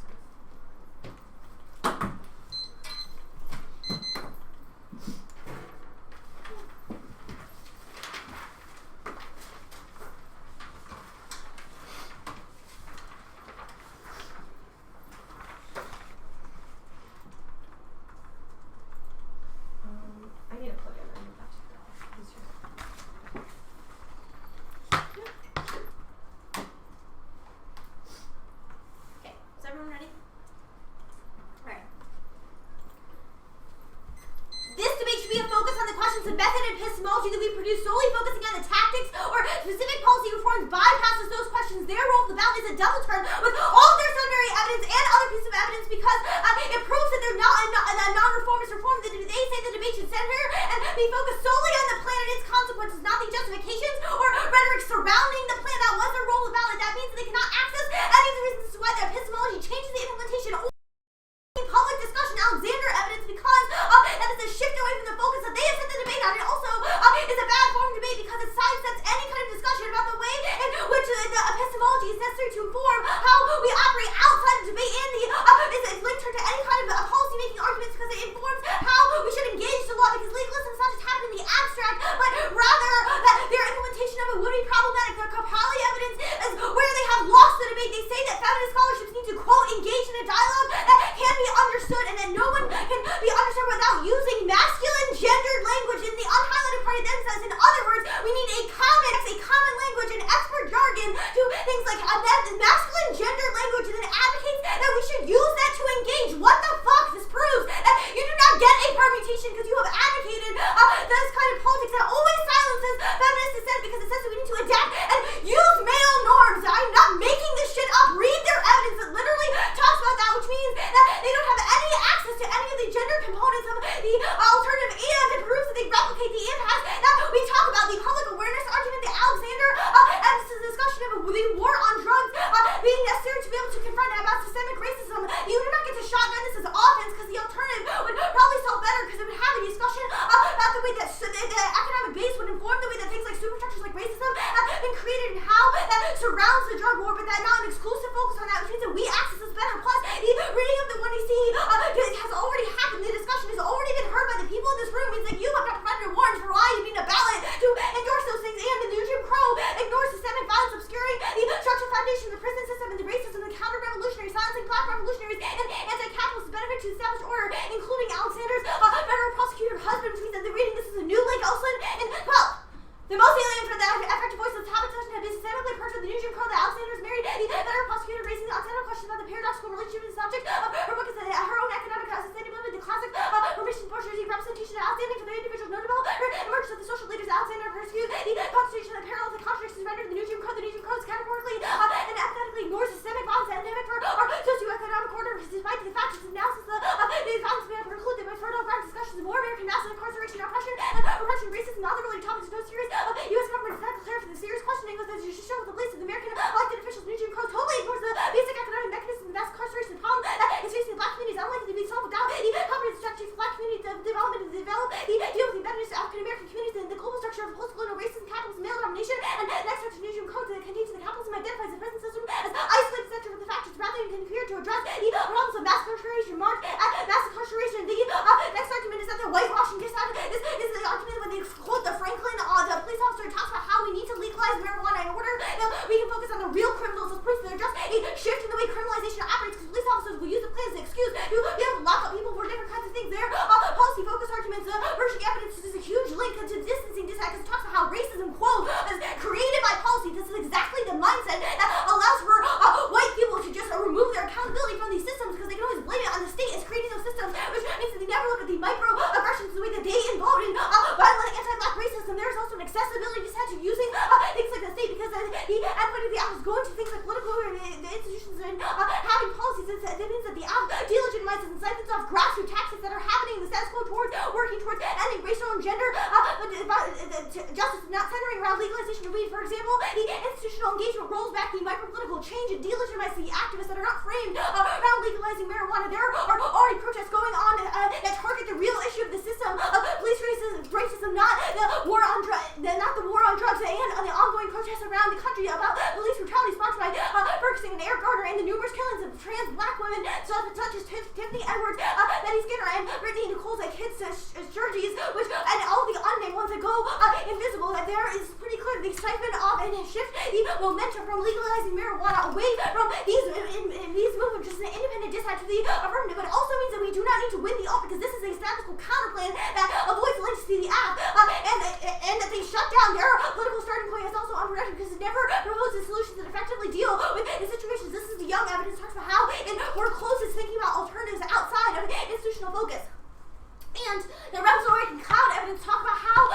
I need a plug-in. I need that to go. Okay, is everyone ready? Right. This debate should be a focus on the questions of method and epistemology that we produce, solely focusing on the tactics or specific policy reforms bypasses those questions. Their role of the ballot is a double turn with all of their secondary evidence and other pieces of evidence because it proves that they're not a non-reformist reform. They say the debate should center and be focused solely on the plan and its consequences, not the justifications or rhetoric surrounding the plan. That was their role of the ballot. That means that they cannot access any of the reasons why the epistemology changes the implementation or public discussion, Alexander evidence, because that is a shift away from the focus that they have set the debate on. It also is a bad form of debate because it sidesteps any kind of discussion about the way in which the epistemology is necessary to inform how we operate outside of debate, and is linked to any kind of policy making arguments because it informs how we should engage the law, because legalism way that the economic base would inform the way that things like superstructures like racism have been created and how that surrounds the drug war, but that not an exclusive focus on that, which means that we access is better. Plus, the reading of the 1AC has already happened. The discussion has already been heard by the people in this room. Means that you have not provided warrants for why you need a ballot to endorse those things, and the new Jim Crow ignores systemic violence, obscuring the structural foundation of the prison system and the racism, the counter-revolutionary, silencing black revolutionaries, and anti-capitalist benefit to the established order, including Alexander's federal prosecutor husband, which means that they're reading this is a new Lake Elsland, and, well, the most alien for the effective voice of the topic discussion had been systemically purged with the new Jim Crow that Alexander's married the federal prosecutor, raising the Alexander question about the paradoxical relationship with the subject of her book is her own economic sustainability, the classic permission bourgeoisie representation of outstanding for the individual notable, her emergence of the social leaders Alexander persecute the constitution that parallels the contradictions rendered the new Jim Crow. The new Jim Crow is categorically and empathetically ignores systemic violence and endemic for our socioeconomic order, despite the fact its analysis of the violence may preclude that by fertile ground discussions of war, American massive incarceration, oppression, and repression, racism, and other related topics no serious U.S. government is not declared for the serious questioning of the judicial with the place of the American elected officials. New Jim Crow totally ignores the basic economic mechanisms of mass incarceration problem that is facing black communities, unlikely to be solved without the comprehensive strategy for black community development and develop the deal with the embeddedness of African American communities and the global structure of post-colonial racism, capitalism, male domination, and next section New Jim Crow that contains the capitalism identifies the prison system as isolated center of the factors rather than configured to address the problems of mass incarceration, marked at mass incarceration. The next argument is that the whitewashing just out of this is the argument when they quote the Franklin, the police officer talks about how we need to legalize marijuana in order that we can focus on the real criminals as proof that they're just a shift in the way criminalization operates, because police officers will use the play as an excuse to be able to lock up people for different kinds of things. Their policy focus arguments, version evidence is a huge link to distancing this because it talks about how racism, quote, is created by policy. This is exactly the mindset that allows for white people to just remove their accountability from these systems because they can always blame it on the state as creating those systems, which means that they never look at the microaggressions the way that they involved in violent anti-black racism. There's also an accessibility to using things like the state because the endpoint of the act is going to things like political the institutions and having policies. That means that the act delegitimizes and siphons off grassroots tactics that are happening in the status quo towards working towards ending racial and gender justice, not centering around legalization of weed. For example, the institutional engagement rolls back the micropolitical change and delegitimizes the activists that are not framed around legalizing marijuana. There are already protests going on that target the real issue of the system of police racism, not the war on drugs, and the ongoing protests around the country about police brutality sponsored by Ferguson and Eric Garner, and the numerous killings of trans black women such as Tiffany Edwards, Betty Skinner, and Brittany Nichols at kids' churches, and all the unnamed ones that go invisible. That there is pretty clear the siphon off and shift the momentum from legalizing marijuana away from these movements, just an independent dispatch to the affirmative. But it also means that we do not need to win the alt because this is a statistical counterplan that avoids links to the app, and that they shut down their political starting point is also unproductive because it never proposes solutions that effectively deal with the situations. This is the young evidence talks about how in more close is thinking about alternatives outside of institutional focus. And the Rebuttal and cloud evidence talk about how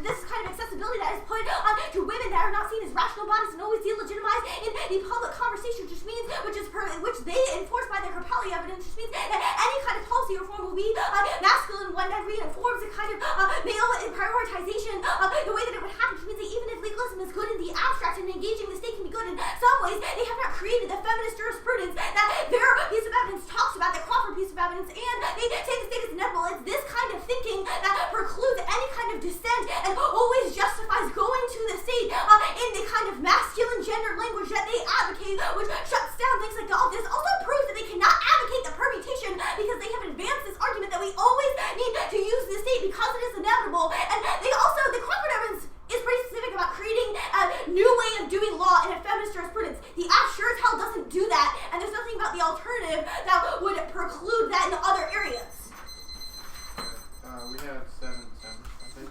this kind of accessibility that is put to women that are not seen as rational bodies and always delegitimized in the public conversation, which they enforce by their Capelli evidence, which means that any kind of policy reform will be masculine one that reinforms a kind of male prioritization the way that it would happen, which means that even if legalism is good in the abstract and engaging the state can be good in some ways, they have not created the feminist jurisprudence that their piece of evidence talks about, the Crawford piece of evidence, and they say the state is inevitable. It's this kind of thinking that precludes any kind of dissent and always justifies going to the state in the kind of masculine gender language that they advocate, which shuts down things like all this. Also proves that they cannot advocate the permutation because they have advanced this argument that we always need to use the state because it is inevitable. And they also, the Crawford evidence is pretty specific about creating a new way of doing law in a feminist jurisprudence. The app sure as hell doesn't do that, and there's nothing about the alternative that would preclude that in other areas. We have 7, I think.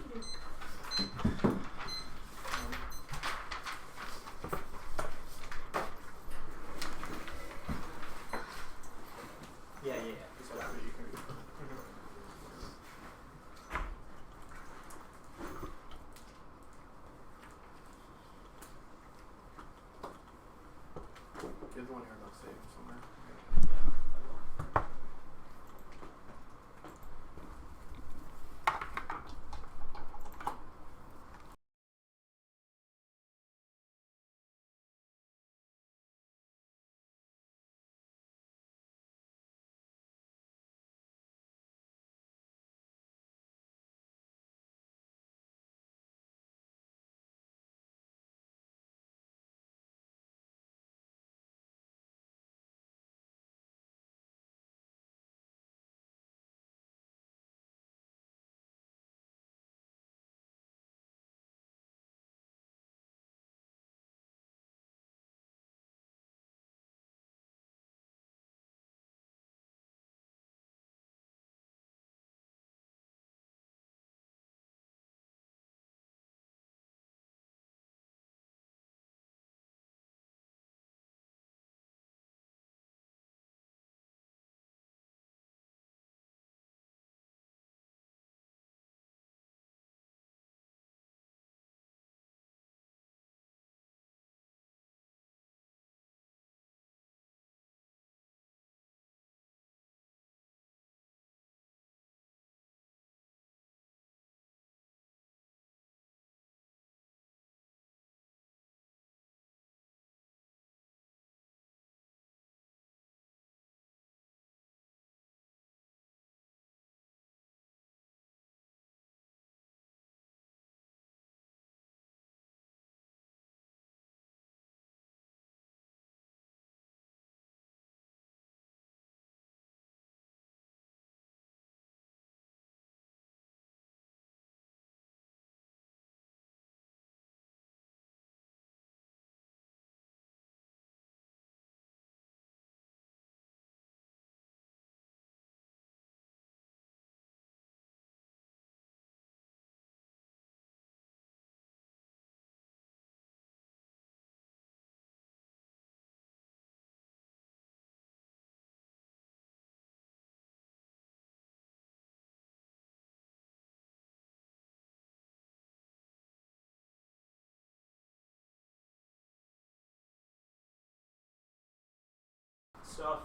stuff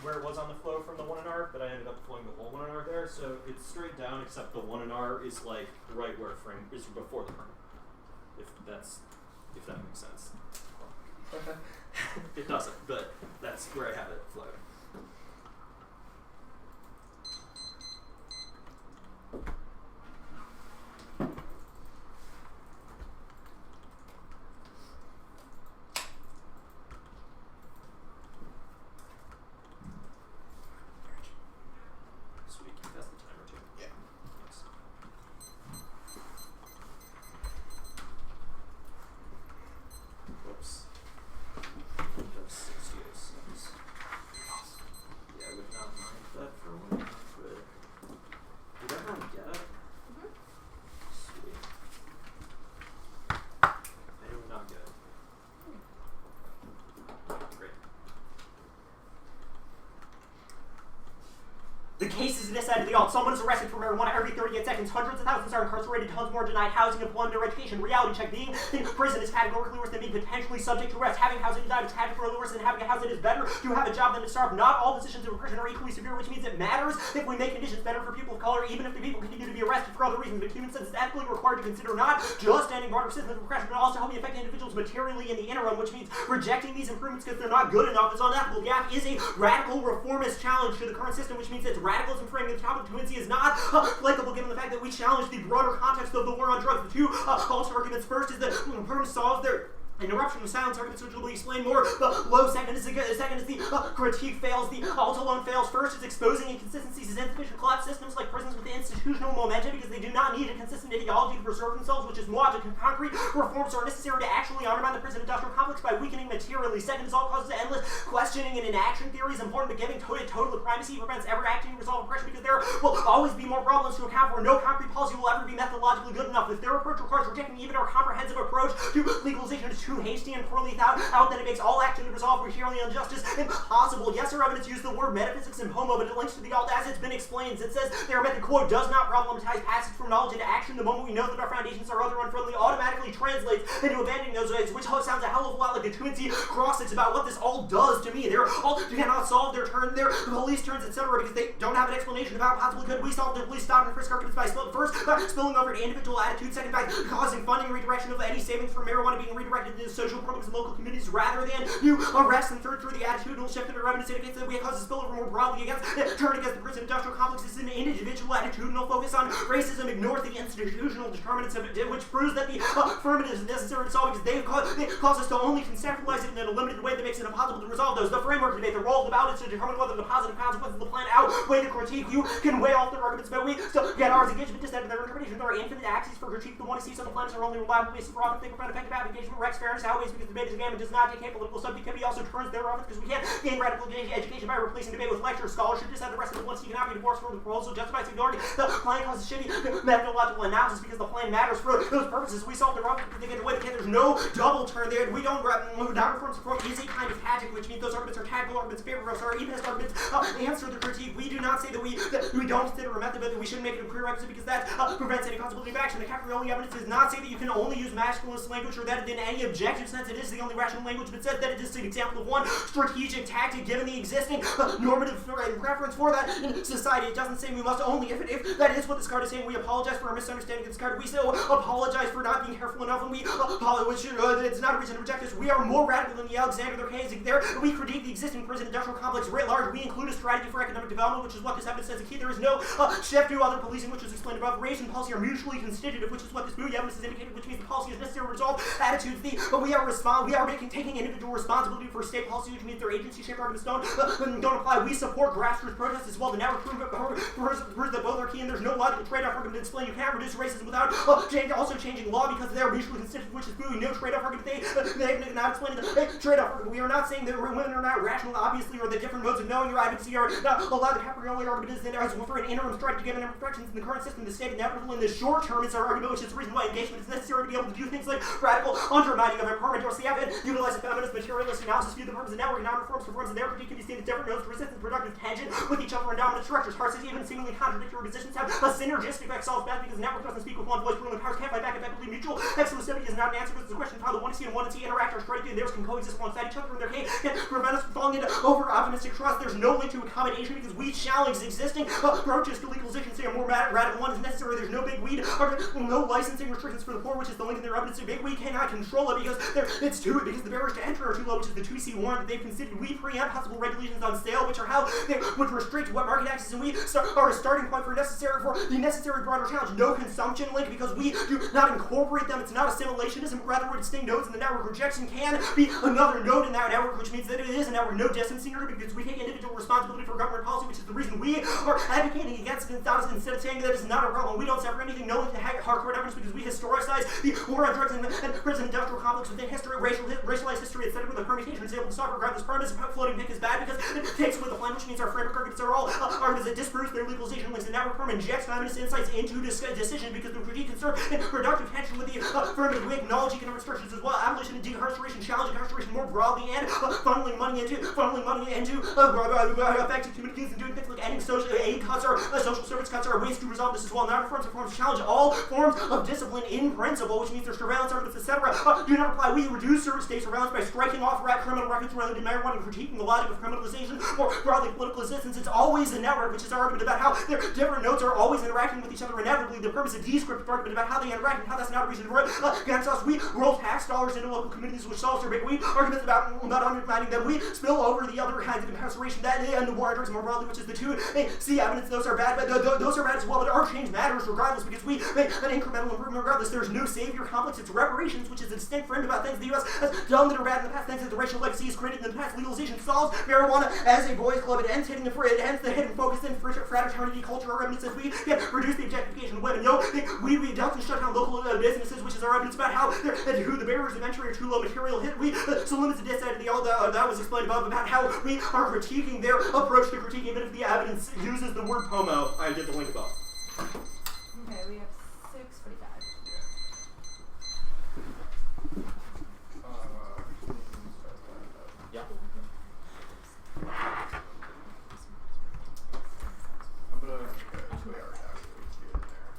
where it was on the flow from the 1R, but I ended up flowing the whole 1R there, so it's straight down, except the 1R is like right where frame is before the perm. If that makes sense. It doesn't, but that's where I have it flowed. Sweet, that's the timer too. Yeah. Thanks. Whoops. That's 606. Yeah, I would not mind that for one, but did everyone get it? Sweet. I did not get it. Great. The case is this side of the alt. Someone is arrested for marijuana every 38 seconds. Hundreds of thousands are incarcerated. Tons more denied housing, employment, or education. Reality check. Being in prison is categorically worse than being potentially subject to arrest. Having housing denied is categorically worse than having a house that is better. To have a job than to starve. Not all decisions of oppression are equally severe, which means it matters if we make conditions better for people of color, even if the people continue to be arrested for other reasons. But human sense is ethically required to consider not just ending broader systems of oppression, but also helping affect individuals materially in the interim, which means rejecting these improvements because they're not good enough is unethical. The act is a radical reformist challenge to the current system, which means it's radicalism framing the topic of truancy is not applicable given the fact that we challenge the broader context of the war on drugs. The two false arguments. First is that perm solves their interruption of silence arguments, which will be explained more. The low second is the critique fails. The alt alone fails. First is exposing inconsistencies as insufficient collapse systems like prisons with institutional momentum because they do not need a consistent ideology to preserve themselves, which is logic and concrete reforms are necessary to actually undermine the prison industrial complex by weakening materially. Second is all causes endless questioning and inaction theory is important, but giving total primacy prevents ever acting to resolve oppression because there will always be more problems to account for. No concrete policy will ever be methodologically good enough. If their approach requires rejecting even our comprehensive approach to legalization is too hasty and poorly thought out, then it makes all action to resolve materially injustice impossible. Yes, our evidence used the word metaphysics and homo, but it links to the alt as it's been explained. It says their method, quote, does not problematize passage from knowledge into action. The moment we know that our foundations are other unfriendly automatically translates into abandoning those ways, which sounds a hell of a lot like the truancy cross-sticks about what this all does to me. They're all cannot solve their police turns, etc., because they don't have an explanation about how possibly could we solve the police stop and frisk arguments by spilling over to individual attitudes, second by causing funding redirection of any savings from marijuana being redirected into social programs in local communities rather than new arrests, and third through the attitudinal shift in the revenue syndicates that we cause a spillover more broadly against turn against the prison industrial complex is an individual attitudinal focus on racism, ignores the institutional determinants of it, which proves that the affirmative is necessary to solve because they cause us to only conceptualize it in a limited way that makes it impossible to resolve those. The framework debate, the role of the ballot is to determine whether the positive consequences of the plan outweigh the critique. You can weigh off their arguments, but we still get ours engagement just their interpretation. There are infinite axes for critique. The one to see on the planets are only reliable basis for often think prevent effective application. Rex fairness outweighs because the debate is a game and does not dictate political subjectivity. Also turns their office because we can't gain radical education by replacing debate with lecture. Scholarship just have the rest of the ones you cannot be divorced from the proposal justifies ignoring the plan causes shitty methodological analysis because the plan matters for those purposes. We solve the wrong because they get away. There's no double turn there. We don't non-reform support is a kind of tactic, which means those arguments are tactical arguments, favor us, or even as arguments answer the critique. We do not say that we don't consider a method, but that we shouldn't make it a prerequisite because that prevents any possibility of action. The Caprioli evidence does not say that you can only use masculinist language or that in any objective sense it is the only rational language, but says that it is an example of one strategic tactic given the existing normative reference for that in society. It doesn't say we must only, if that is what this card is saying, we apologize for our misunderstanding of this card. We still apologize for not being careful enough, and we apologize, it's not a reason to reject us. We are more radical than the Alexander there. We critique the existing prison industrial complex writ large. We include a strategy for economic development, which is what this evidence says is key. There is no shift to other policing, which is explained above. Race and policy are mutually constitutive, which is what this buoy evidence is indicated, which means the policy is necessary to resolve attitudes. But we are taking individual responsibility for state policy, which means their agency shaped arguments don't apply. We support grassroots protests as well. The network proves that both are key, and there's no logical trade-off argument to explain. You can't reduce racism without also changing law because they are mutually constitutive, which is buoy. No trade-off argument. They not explaining the trade-off argument. We are not saying that women are not rational, obviously, or the different modes of knowing your advocacy are not allowed. The Caprioli argument is that as for an interim strategy given imperfections in the current system, the state inevitable in the short term is our argument, which is the reason why engagement is necessary to be able to do things like radical undermining of empowerment or utilize a feminist materialist analysis, view the purpose of network, non-reforms, and their critique can be seen as different nodes to resistance, productive tension with each other and dominant structures. Hard even seemingly contradictory positions have a synergistic effect solves bad because the network doesn't speak with one voice, ruling powers can't fight back effectively. Mutual exclusivity is not an answer. This is a question of how the 1C and 1C interact or strategy and theirs can coexist alongside each other in their case and prevent us from falling into over-optimistic trust. There's no link to accommodation because we challenge existing approaches to legalization. Say a more radical one is necessary. There's no big weed or no licensing restrictions for the poor, which is the link in their evidence. Big weed cannot control it because the barriers to enter are too low, which is the 2C warrant that they've considered. We preempt possible regulations on sale, which are how they would restrict what market access, and we are a starting point for the necessary broader challenge. No consumption link because we do not incorporate them. It's not assimilationism, but rather we're distinct nodes in the network. Rejection can be another node in that network, which means that it is a network. No distancing because we take individual responsibility for government policy, which is the reason we are advocating against it instead of saying that it's not a problem. We don't suffer anything, no link to hardcore evidence because we historicize the war on drugs and prison industrial complex within history, racialized history, etc. With the permutation is able to solve regardless. Premise floating pick is bad because it takes away the flame, which means our framework arguments are all arguments that disproves their legalization links. The network firm injects feminist insights into decision because the critique conserve and productive tension with the affirmative. We acknowledge economic structures as well. Abolition and decarceration, challenge incarceration more broadly, and funneling money into effective communities and doing things like ending social aid cuts or social service cuts are ways to resolve this as well. Now reforms to challenge all forms of discipline in principle, which means their surveillance arguments, etc. Do not apply. We reduce state surveillance by striking off criminal records related to marijuana and critiquing the logic of criminalization or broadly political assistance. It's always a network, which is our argument about how their different nodes are always interacting with each other inevitably. The purpose of descriptive argument about how they interact and how that's not a reason to work against us. We roll tax dollars into local communities, which solves their big weed arguments about undermining them. We spill over the other kinds of incarceration that and the war on drugs more broadly, which is the 2C evidence. Those are bad, but those are bad as well. But our change matters regardless because we make an incremental improvement regardless. There's no savior complex. It's reparations, which is a distinct friend about things the U.S. has done that are bad in the past. Things that the racial legacy is created in the past. Legalization solves marijuana as a boys' club. It ends it ends the hidden focus in fraternity culture. Our evidence says we can reduce the objectification of women. No, we adult and shut down local businesses, which is our evidence about how who the barriers of entry are too low material hit. We so limits the disadvantage all that was explained above about how we are critiquing their approach to critique, even if the evidence uses the word pomo. I did the link above. Okay, we have 6:45. Yeah. I'm gonna make a 2-hour down so we can get in there.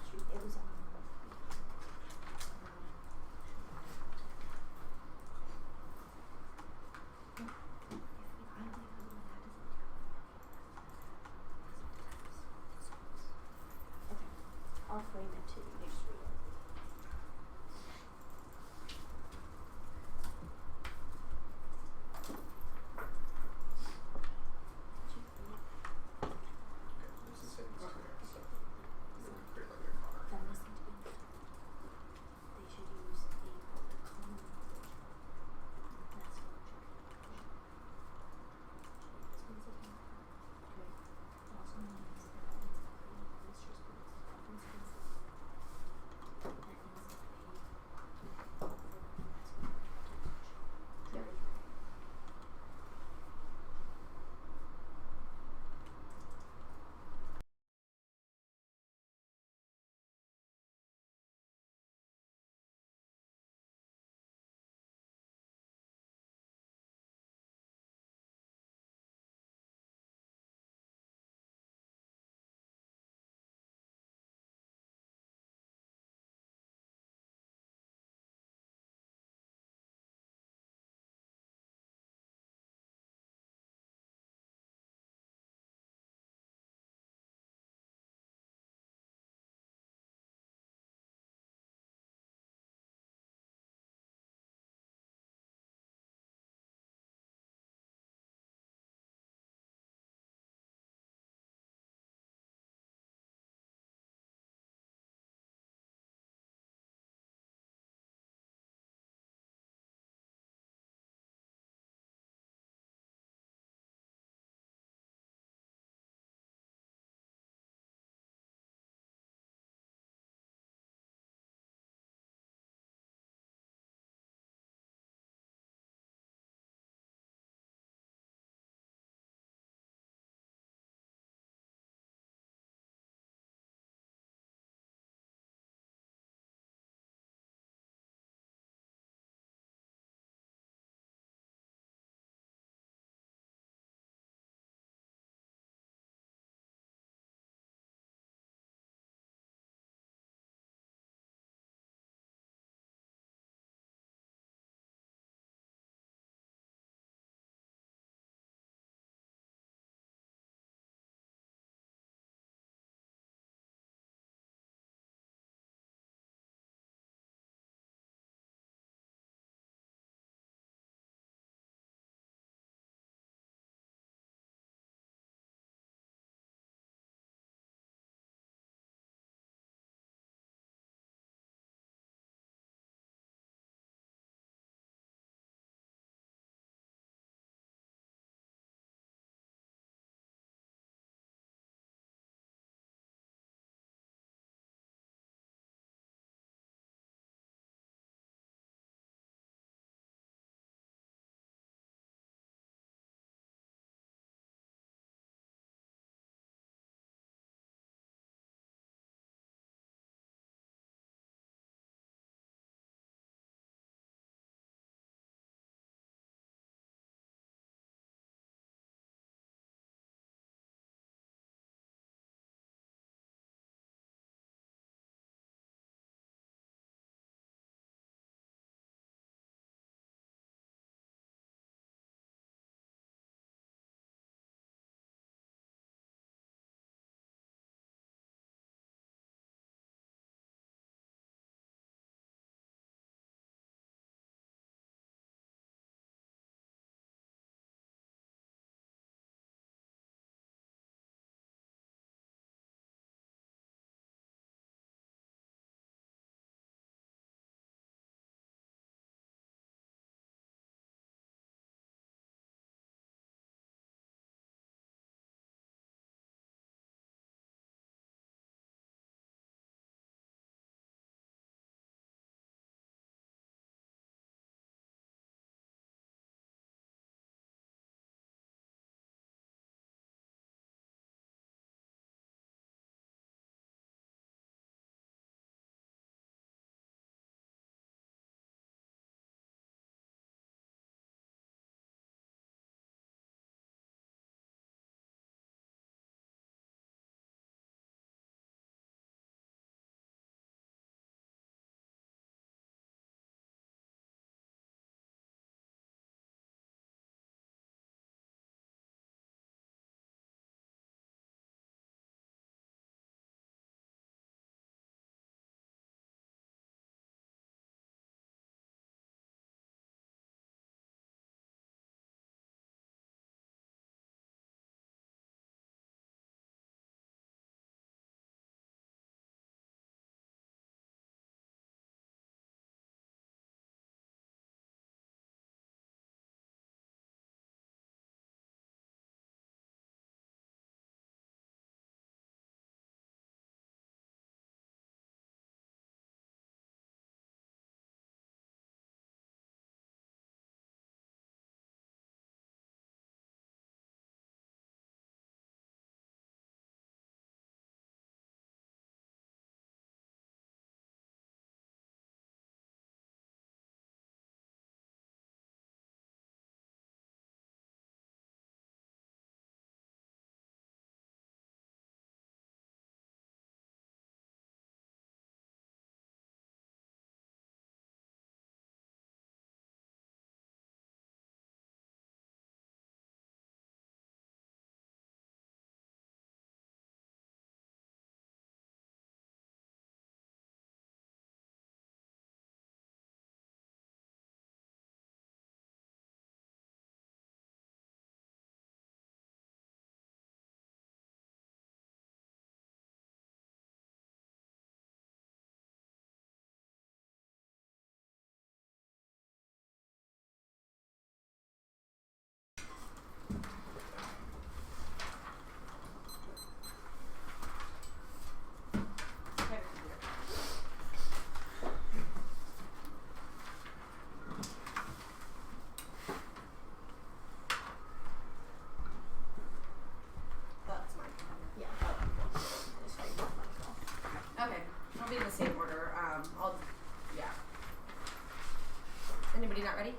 you not ready?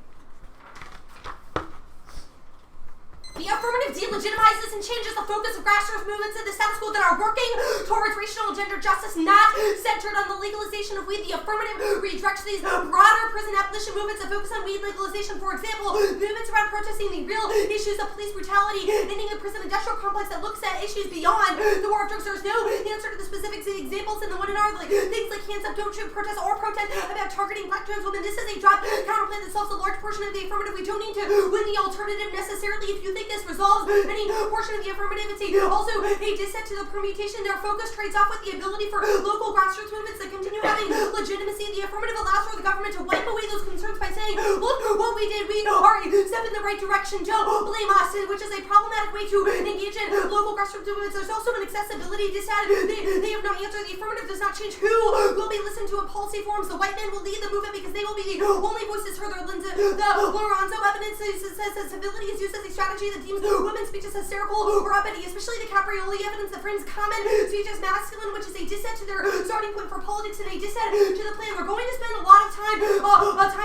The affirmative delegitimizes and changes the focus of grassroots movements in the status quo that are working towards racial and gender justice, not centered on the legalization of weed. The affirmative redirects these broader prison abolition movements that focus on weed legalization. For example, movements around protesting the real issues of police brutality, ending the prison industrial complex that looks at issues beyond the war of drugs. There's no answer to the specific examples in the one and are like things like hands up, don't shoot protests, or protest about targeting black trans women. This is a drop counterplan that solves a large portion of the affirmative. We don't need to win the alternative necessarily. If you think this resolves any portion of the affirmative, it's also a dissent to the permutation. Their focus trades off with the ability for local grassroots movements to continue having legitimacy. The affirmative allows for the government to wipe away those concerns by saying, look what we did, we are a step in the right direction, don't blame us, which is a problematic way to engage in local grassroots movements. There's also an accessibility dissent. They have no answer. The affirmative does not change who will be listened to in policy forums. The white men will lead the movement because they will be the only voices heard. The Lorenzo evidence says that civility is used as a strategy that deems women's speech as hysterical or uppity, especially the Caprioli evidence that frames common speech as masculine, which is a dissent to their starting point for politics and a dissent to the plan. We're going to spend a lot of time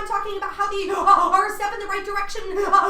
talking about how the our step in the right direction,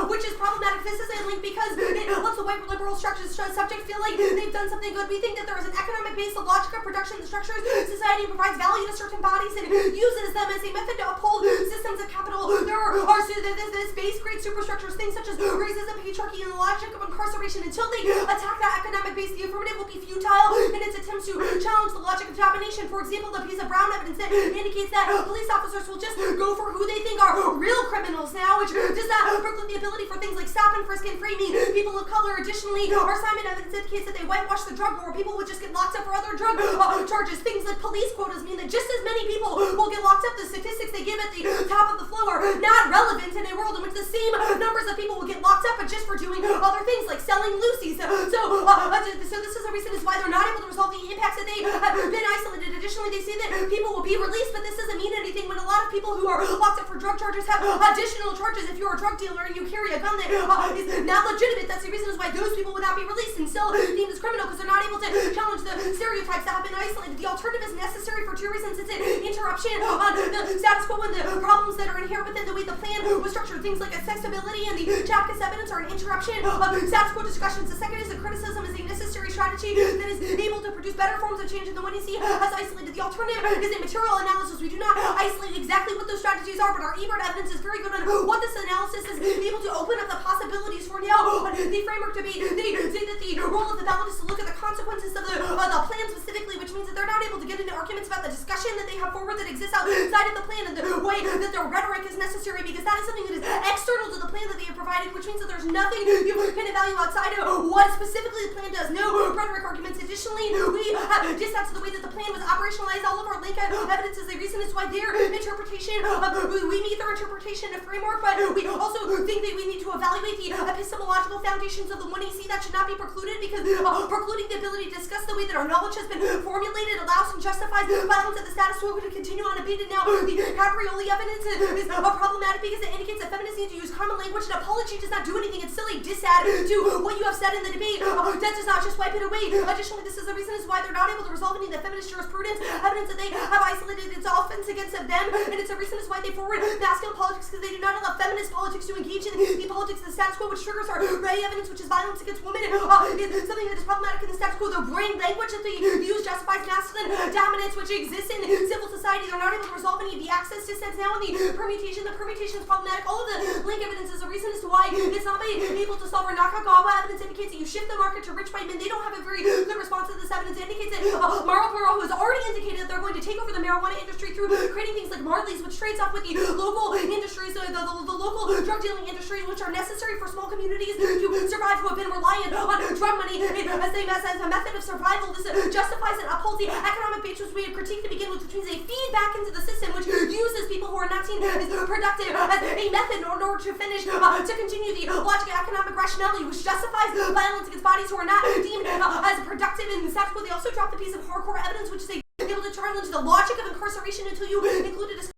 which is problematic. This is a link because it lets the white liberal structures subject feel like they've done something good. We think that there is an economic base, the logic of production, the structures society provides value to certain bodies and uses them as a method to uphold systems of capital. This base creates superstructures, things such as racism, patriarchy, and the logic of incarceration. Until they attack that economic base, the affirmative will be futile in its attempts to challenge the logic of domination. For example, the piece of Brown evidence that indicates that police officers will just go for who they think are real criminals now, which does not preclude the ability for things like stop and frisk and framing people of color. Additionally, our Simon evidence indicates that they whitewash the drug war. People would just get locked up for other drug charges. Things like police quotas mean that just as many people will get locked up. The statistics they give at the top of the flow are not relevant in a world in which the same numbers of people will get locked up, but just for doing other things like selling Lucy's. So this is a reason is why they're not able to resolve the impacts that they have been isolated. Additionally, they say that people will be released, but this doesn't mean anything when a lot of people who are locked up for drug charges have additional charges. If you're a drug dealer and you carry a gun that is not legitimate, that's the reason is why those people would not be released and still deemed as criminal, because they're not able to challenge the stereotypes that have been isolated. The alternative is necessary for two reasons. It's an interruption on the status quo and the problems that are inherent within the way the plan was structured. Things like accessibility and the Chapkas evidence are an interruption of status quo discussions. The second is the criticism is a necessary strategy that is able to produce better forms of change than the one you see as isolated. The alternative is a material analysis. We do not isolate exactly what those strategies are, but our Ebert evidence is very good on what this analysis is able to open up the possibilities for now. The framework debate, they say that the role of the ballot is to look at the consequences of the plan specifically, which means that they're not able to get into arguments about the discussion that they have forward that exists outside of the plan and the way that their rhetoric is necessary, because that is something that is external to the plan that they have provided, which means that there's nothing you can evaluate outside of what specifically the plan does. No rhetoric arguments. Additionally, we have dissents to the way that the plan was operationalized. All of our link evidence is a reason as why their interpretation, we meet their interpretation of framework, but we also think that we need to evaluate the epistemological foundations of the 1AC. That should not be precluded, because precluding the ability to discuss the way that our knowledge has been formulated allows and justifies violence at the status quo to continue unabated. Now, the Caprioli evidence is problematic because it indicates that feminists need to use common language. An apology does not do anything. It's still a dissad to what you have said in the debate. That does not just wipe it away. Additionally, this is the reason is why they're not able to resolve any of the feminist jurisprudence evidence that they have isolated. It's offense against them, and it's a reason is why they forward masculine politics, because they do not allow feminist politics to engage in the politics of the status quo, which triggers our Ray evidence, which is violence against women. Is something that is problematic in the status quo. The brain language that they use justifies masculine dominance, which exists in civil society. They're not able to resolve any of the access dissents now in the permutation. The permutation is problematic. All of the link evidence is a reason as to why it's not able to solve. Our Nakagawa evidence indicates that you shift the market to rich white men. They don't have a very good response to this evidence. It indicates that Marlboro, who has already indicated that they're going to take over the marijuana industry through creating things like Marley's, which trades off with the local industries, the local drug dealing industries, which are necessary for small communities to survive, who have been reliant on drug money as a method of survival. This justifies and upholds the economic base, which we had critiqued to begin with, which means they feed back into the system, which uses people who are not seen as productive as a method in order to finish, to continue the logic of economic rationality, which justifies violence against bodies who are not deemed as productive in the status quo. They also drop the piece of hardcore evidence, which is able to challenge the logic of incarceration until you include a discussion.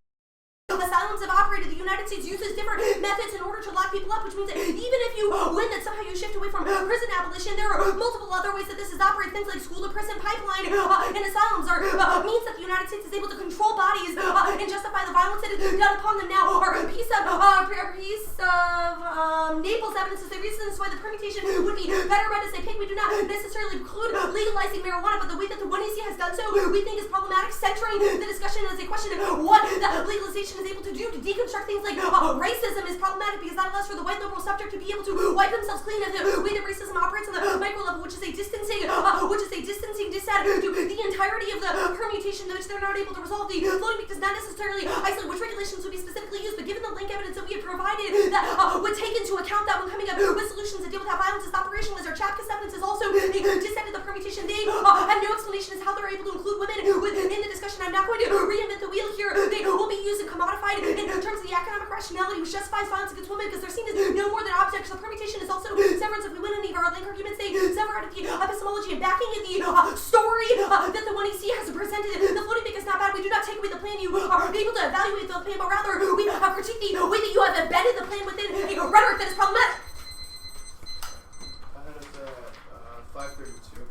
Asylums have operated. The United States uses different methods in order to lock people up, which means that even if you win that somehow you shift away from prison abolition, there are multiple other ways that this is operated. Things like school to prison pipeline and asylums are means that the United States is able to control bodies and justify the violence that is done upon them. Now, our piece Naples evidence is the reasons why the permutation would be better read as a pink. We do not necessarily include legalizing marijuana, but the way that the 1AC has done so, we think is problematic, centering the discussion as a question of what the legalization is able to do to deconstruct things like racism is problematic because that allows for the white liberal subject to be able to wipe themselves clean of the way that racism operates on the micro level, which is a distancing dissent to the entirety of the permutation in which they're not able to resolve. The floating peak does not necessarily isolate which regulations would be specifically used, but given the link evidence that we have provided that would take into account that when coming up with solutions that deal with how violence is operational, as our Chapkas evidence is also a dissent of the permutation. They have no explanation as how they're able to include women within the discussion. I'm not going to reinvent the wheel here. They will be used and commodified in terms of the economic rationality which justifies violence against women because they're seen as no more than objects. So permutation is also severance. If we win any of our link arguments, they sever out of the epistemology and backing in the story that the 1AC has presented. The floating peak is not bad. We do not take away the plan. You are able to evaluate the plan, but rather we critique the way that you have embedded the plan within a rhetoric that is problematic. I had it at 5:32.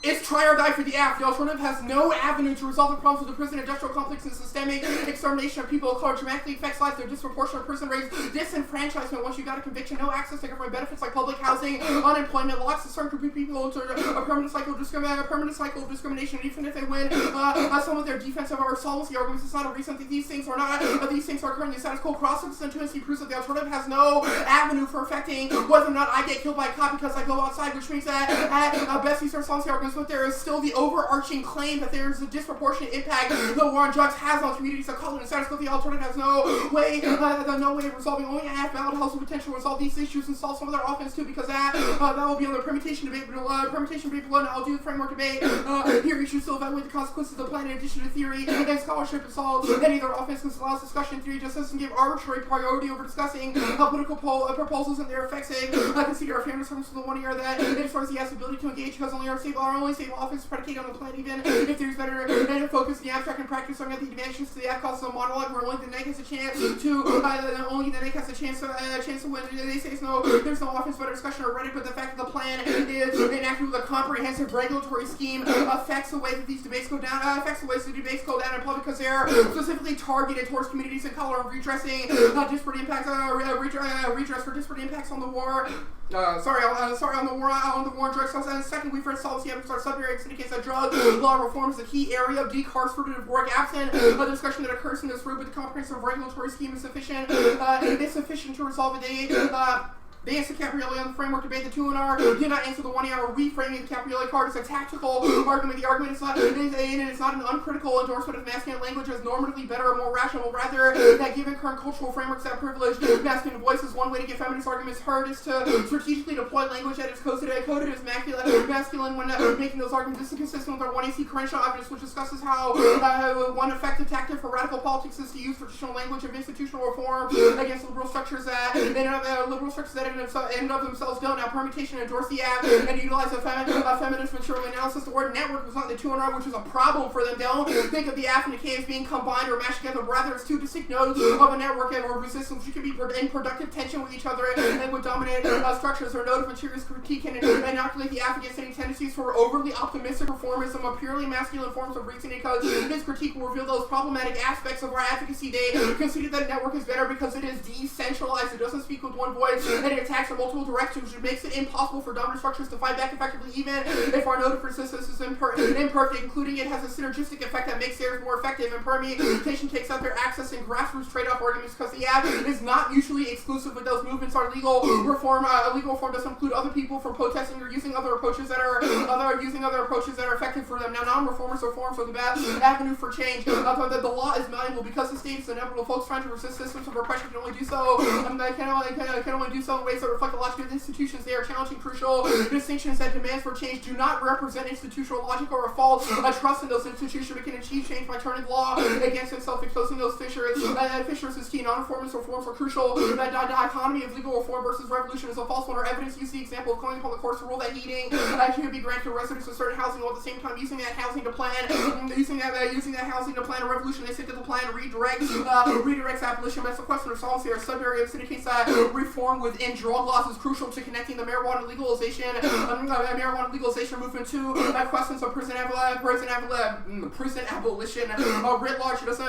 It's try or die for the AF. The alternative has no avenue to resolve the problems with the prison industrial complex and systemic extermination of people of color dramatically affects lives. Their disproportionate prison rates, disenfranchisement once you got a conviction, no access to government benefits like public housing, unemployment, locks a certain group of people into a permanent cycle of discrimination, even if they win some of their defensive or solvency arguments. It's not a recent these things are currently status quo. Cross-constituency proves that the alternative has no avenue for affecting whether or not I get killed by a cop because I go outside, which means that at best these are solvency arguments, but there is still the overarching claim that there is a disproportionate impact the war on drugs has on communities of color and status quo. The alternative has no way of resolving. Only a half-valid has the potential to resolve these issues and solve some of their offense too, because that will be on the permutation debate below. And I'll do the framework debate. Here you should still evaluate the consequences of the plan in addition to theory and scholarship and solve any of their offense and allows discussion. Theory just doesn't give arbitrary priority over discussing political proposals and their effects. Consider a fairness terms for the 1 year that as far as he has the ability to engage because only stable offense predicated on the plan, even if there's better focus in the abstract and practice on the advantages to the act causes a monologue where only the neck has a chance to win. They say there's no offense but a discussion or Reddit, but the fact that the plan is enacted with a comprehensive regulatory scheme affects the way that these debates go down, in public because they're specifically targeted towards communities of color and redressing disparate impacts, redress for disparate impacts on the war. On the war on drugs. And second, we've read policy evidence our sub-areas indicates that drug law reform is a key area of decarcerative work. Absent a discussion that occurs in this room, but the comprehensive regulatory scheme is sufficient. It's sufficient to resolve it. They answer Caprioli on the framework debate. The 2 and R did not answer the 1 hour reframing the Caprioli card as a tactical argument. The argument is not an uncritical endorsement of masculine language as normatively better or more rational. Rather, that given current cultural frameworks that privilege masculine voices, one way to get feminist arguments heard is to strategically deploy language that is coded as masculine when making those arguments. This is consistent with our 1AC Crenshaw evidence, which discusses how one effective tactic for radical politics is to use traditional language of institutional reform against liberal structures that in of themselves don't. Now, permutation endorse the app and utilize a feminist material analysis. The word network was not the 2 and R, which is a problem for them. They don't think of the app and the K as being combined or mashed together. Rather, it's 2 distinct nodes of a network and or resistance which can be in productive tension with each other and with dominant structures. Or node of materials critique and inoculate the app against any tendencies for overly optimistic reformism of purely masculine forms of reasoning, because his critique will reveal those problematic aspects of our advocacy. They conceded that network is better because it is decentralized. It doesn't speak with one voice and it attacks from multiple directions, which makes it impossible for dominant structures to fight back effectively, even if our node of persistence is imperfect. Including it has a synergistic effect that makes theirs more effective, and permutation takes out their access and grassroots trade-off arguments because the app is not mutually exclusive with those movements. Our legal reform doesn't include other people from protesting or using other approaches that are effective for them. Now, non-reformers or forms are the best avenue for change. The law is malleable because the state is inevitable. Folks trying to resist systems of repression can only do so. Can only do so in ways that reflect the logic of the institutions. They are challenging crucial distinctions that demands for change do not represent institutional logic or a false trust in those institutions, but can achieve change by turning the law against itself, exposing those fissures. Fissures is key. Non-reformist reforms are crucial. The dichotomy of legal reform versus revolution is a false one. Our evidence use the example of calling upon the courts to rule that heating can be granted to residents of certain housing, while at the same time using that housing to plan a revolution. They say that the plan redirects abolition. That's the question of solvency. Our sub-area indicates that reform within drug laws is crucial to connecting the marijuana legalization movement to questions of prison abolition. Writ large, that's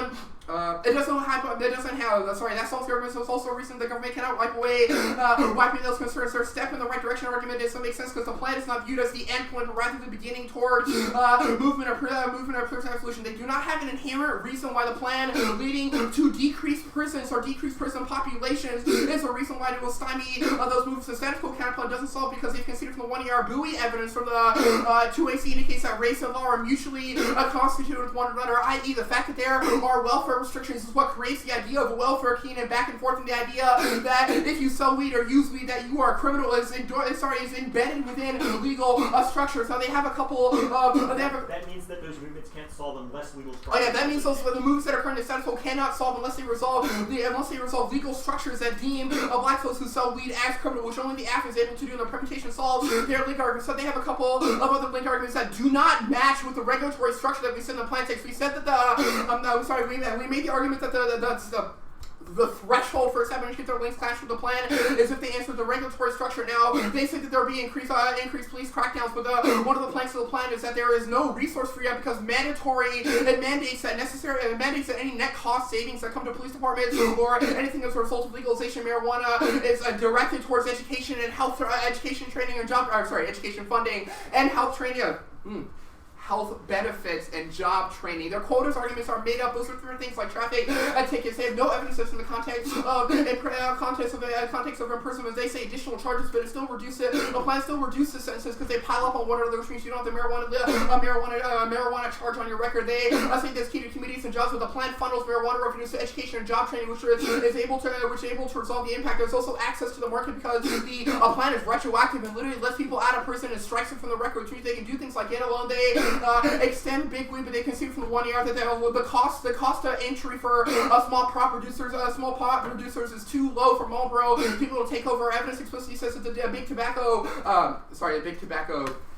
also argument. So it's also a reason the government cannot wiping those concerns. Their step in the right direction argument doesn't make sense because the plan is not viewed as the end point, but rather the beginning towards movement of prison abolition. They do not have an inherent reason why the plan leading to decreased prisons or decreased prison populations is a reason why it will stymie those movements. The status quo counterplan doesn't solve because they've considered from the 1 ER buoy evidence from the 2AC indicates that race and law are mutually constituted with one another, i.e. the fact that there are welfare restrictions is what creates the idea of a welfare keen and back and forth, and the idea that if you sell weed or use weed that you are a criminal is embedded within legal structures. Now they have a couple that means that those movements can't solve unless legal structures. Oh yeah, that means those the movements that are currently status quo cannot solve unless they resolve legal structures that deem black folks who sell weed as criminal, which only the AF is able to do, and the permutation solves their link arguments. So they have a couple of other link arguments that do not match with the regulatory structure that we said in the plan text. We said that we made the argument that the threshold for establishing get their links clash with the plan is if they answer the regulatory structure. Now, they say that there will be increased police crackdowns, but one of the planks of the plan is that there is no resource free up because it mandates that any net cost savings that come to police departments or anything as a result of legalization of marijuana is directed towards education and health, education training and education funding and health training. Health benefits and job training. Their quotas arguments are made up. Those are through things like traffic tickets. They have no evidence in the context of imprisonment. They say additional charges, but it still reduces. The plan still reduces sentences because they pile up on one another, which means you don't have the marijuana charge on your record. They say there's key to communities and jobs, but the plan funnels marijuana revenues to education and job training, which is able to resolve the impact. There's also access to the market because the plan is retroactive and literally lets people out of prison and strikes them from the record, which means they can do things like get a loan. They extend big weed, but they can see from the 1 year that the cost to entry for small pot producers is too low for Marlboro. People will take over. Evidence explicitly says that the big tobacco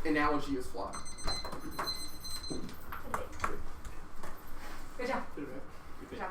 analogy is flawed. Good job. Good job.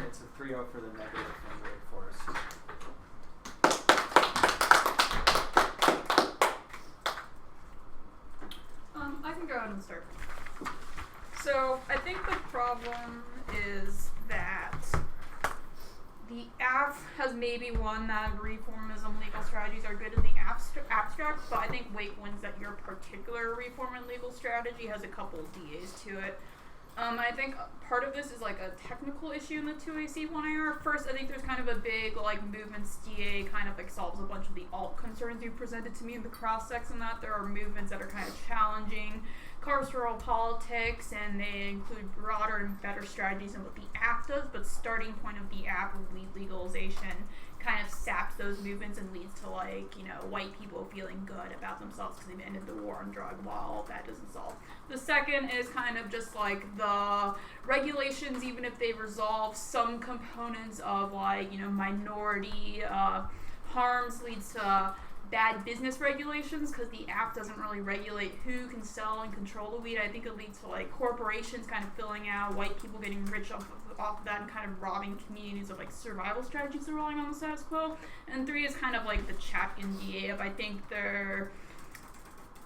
it's a 3-0 for the negative from Wake Forest. I can go ahead and start. So I think the problem is that the AF has maybe won that reformism legal strategies are good in the abstract, but I think Wake wins that your particular reform and legal strategy has a couple of DAs to it. I think part of this is like a technical issue in the 2AC1AR. First, I think there's kind of a big like movements DA kind of like solves a bunch of the alt concerns you presented to me in the cross-section that there are movements that are kind of challenging carceral politics, and they include broader and better strategies than what the AF does, but starting point of the AF of weed legalization kind of saps those movements and leads to like, you know, white people feeling good about themselves because they've ended the war on drug while all that doesn't solve. The second is kind of just like the regulations, even if they resolve some components of like, you know, minority harms, leads to bad business regulations because the app doesn't really regulate who can sell and control the weed. I think it leads to like corporations kind of filling out, white people getting rich off of that and kind of robbing communities of like survival strategies that are relying on the status quo. And 3 is kind of like the Chapkin DA of I think there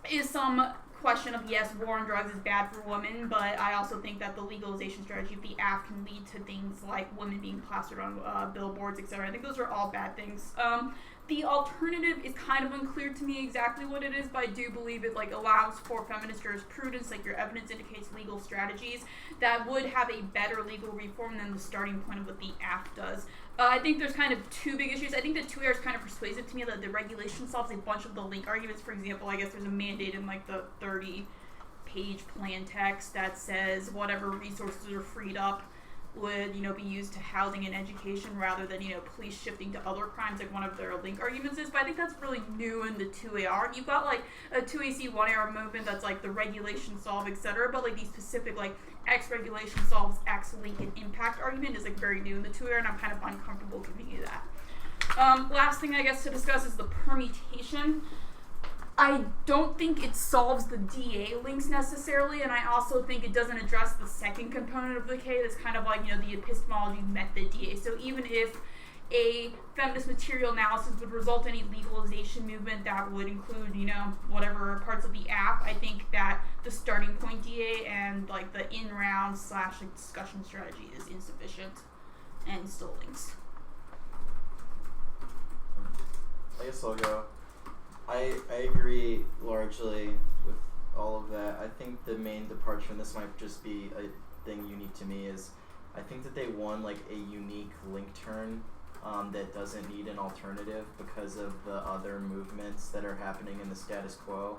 is some question of yes, war on drugs is bad for women, but I also think that the legalization strategy of the app can lead to things like women being plastered on billboards, etc. I think those are all bad things. The alternative is kind of unclear to me exactly what it is, but I do believe it like allows for feminist jurisprudence, like your evidence indicates legal strategies that would have a better legal reform than the starting point of what the app does. I think there's kind of 2 big issues. I think the 2AR is kind of persuasive to me that the regulation solves a bunch of the link arguments. For example, I guess there's a mandate in like the 30-page plan text that says whatever resources are freed up would, you know, be used to housing and education rather than, you know, police shifting to other crimes like one of their link arguments is. But I think that's really new in the 2AR. You've got like a 2AC1AR movement that's like the regulation solve, etc. But like the specific like X regulation solves X link and impact argument is like very new in the 2AR, and I'm kind of uncomfortable giving you that. Last thing I guess to discuss is the permutation. I don't think it solves the DA links necessarily, and I also think it doesn't address the second component of the K that's kind of like, you know, the epistemology method DA. So even if a feminist material analysis would result in a legalization movement that would include, you know, whatever parts of the app, I think that the starting point DA and like the in-round / like discussion strategy is insufficient and still links. I guess I'll go. I agree largely with all of that. I think the main departure, and this might just be a thing unique to me, is I think that they won like a unique link turn that doesn't need an alternative because of the other movements that are happening in the status quo.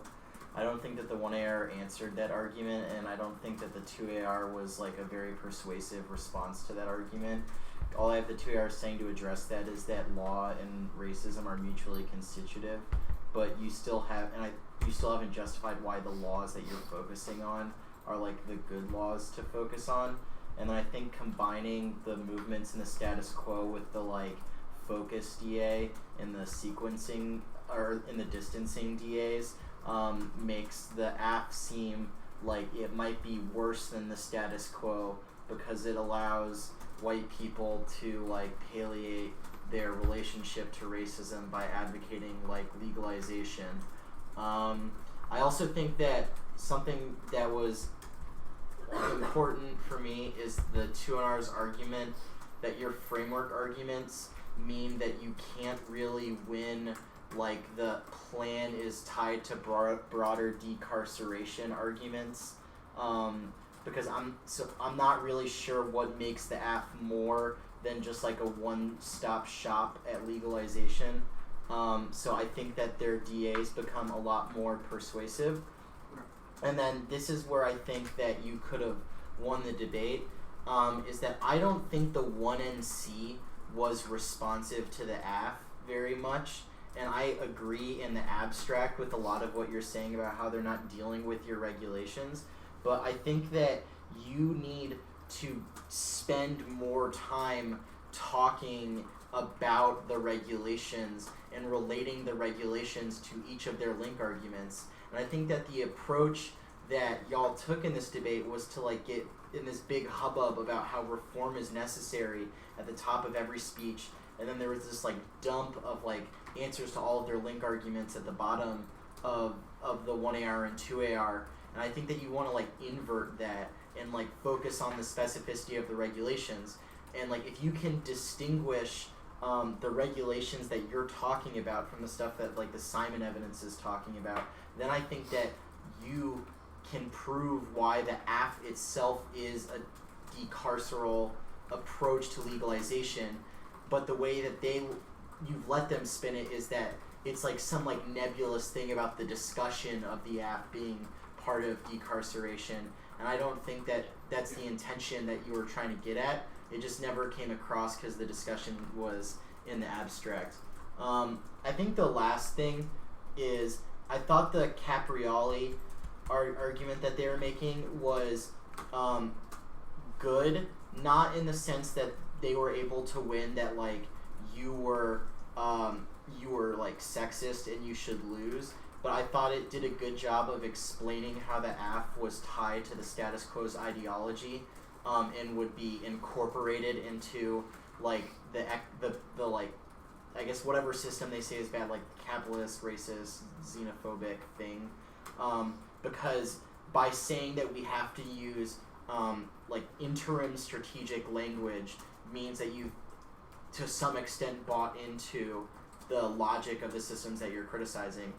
I don't think that the 1AR answered that argument, and I don't think that the 2AR was like a very persuasive response to that argument. All I have the 2AR saying to address that is that law and racism are mutually constitutive, but you still have, you still haven't justified why the laws that you're focusing on are like the good laws to focus on. And then I think combining the movements in the status quo with the like focus DA and the sequencing or in the distancing DAs makes the app seem like it might be worse than the status quo because it allows white people to like palliate their relationship to racism by advocating like legalization. I also think that something that was important for me is the 2NR's argument that your framework arguments mean that you can't really win like the plan is tied to broader decarceration arguments, because I'm not really sure what makes the app more than just like a one-stop shop at legalization. So I think that their DAs become a lot more persuasive. And then this is where I think that you could have won the debate, is that I don't think the 1NC was responsive to the AF very much. And I agree in the abstract with a lot of what you're saying about how they're not dealing with your regulations. But I think that you need to spend more time talking about the regulations and relating the regulations to each of their link arguments. And I think that the approach that y'all took in this debate was to like get in this big hubbub about how reform is necessary at the top of every speech, and then there was this like dump of like answers to all of their link arguments at the bottom of the 1AR and 2AR. And I think that you want to like invert that and like focus on the specificity of the regulations. And like if you can distinguish the regulations that you're talking about from the stuff that like the Simon evidence is talking about, then I think that you can prove why the AF itself is a decarceral approach to legalization. But the way that you've let them spin it is that it's like some like nebulous thing about the discussion of the AF being part of decarceration. And I don't think that that's the intention that you were trying to get at. It just never came across because the discussion was in the abstract. I think the last thing is I thought the Caprioli argument that they were making was good, not in the sense that they were able to win that like you were like sexist and you should lose, but I thought it did a good job of explaining how the AF was tied to the status quo's ideology, and would be incorporated into like the like I guess whatever system they say is bad, like capitalist, racist, xenophobic thing, because by saying that we have to use like interim strategic language means that you to some extent bought into the logic of the systems that you're criticizing.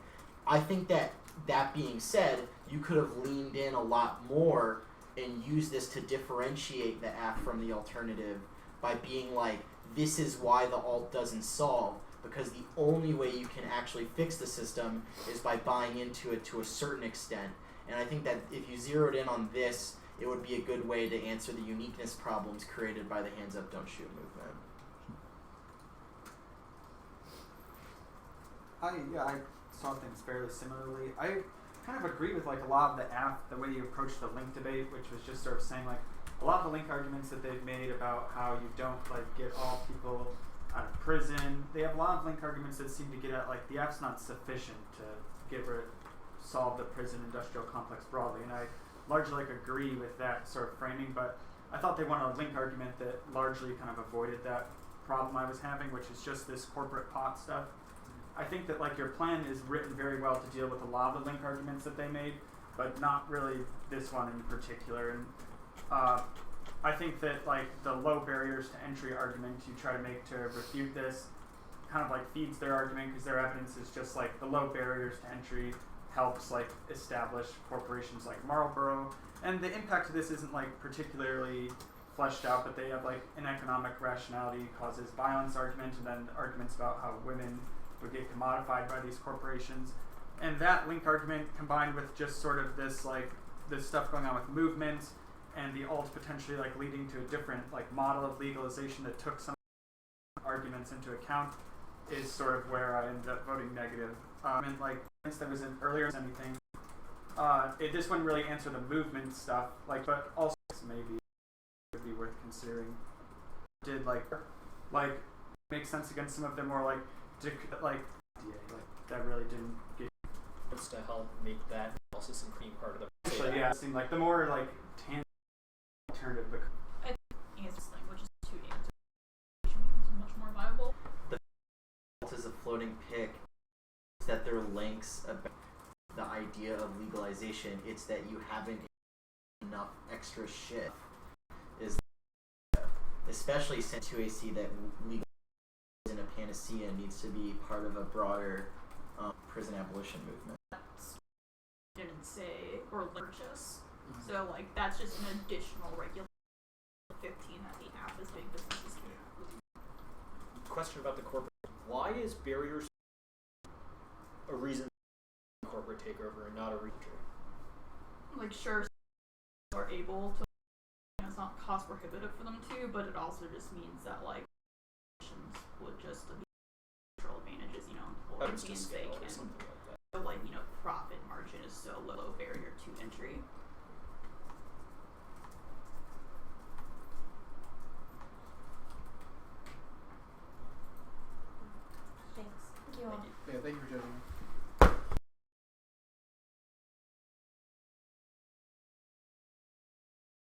I think that being said, you could have leaned in a lot more and used this to differentiate the AF from the alternative by being like, this is why the alt doesn't solve, because the only way you can actually fix the system is by buying into it to a certain extent. And I think that if you zeroed in on this, it would be a good way to answer the uniqueness problems created by the hands up, don't shoot movement. I saw things fairly similarly. I kind of agree with like a lot of the the way you approach the link debate, which was just sort of saying like a lot of the link arguments that they've made about how you don't like get all people out of prison. They have a lot of link arguments that seem to get at like the F's not sufficient to solve the prison industrial complex broadly, and I largely like agree with that sort of framing, but I thought they wanted a link argument that largely kind of avoided that problem I was having, which is just this corporate pot stuff. I think that like your plan is written very well to deal with a lot of the link arguments that they made, but not really this one in particular. And I think that like the low barriers to entry argument you try to make to refute this kind of like feeds their argument, because their evidence is just like the low barriers to entry helps like establish corporations like Marlboro, and the impact of this isn't like particularly fleshed out, but they have like an economic rationality causes violence argument, and then arguments about how women would get commodified by these corporations. And that link argument combined with just sort of this like this stuff going on with movements and the alt potentially like leading to a different like model of legalization that took some arguments into account is sort of where I ended up voting negative. And like that was in earlier anything. This wouldn't really answer the movement stuff, like, but also maybe would be worth considering. Did like make sense against some of the more like that really didn't get to help make that analysis and being part of the. So yeah, it seemed like the more like alternative. I think it's this thing, which is two answers, becomes much more viable. The is a floating pick. It's that there are links about the idea of legalization. It's that you haven't enough extra shit. Is especially since 2AC that legal isn't a panacea, needs to be part of a broader prison abolition movement. Didn't say or purchase, so like that's just an additional regulation. 15 that the app is big businesses can. Question about the corporate: why is barriers a reason for corporate takeover and not a reason? Like sure, are able to. It's not cost prohibitive for them to, but it also just means that like would just be natural advantages, you know, Happens to means scale they or can. something like that. So like, you know, profit margin is so low barrier to entry.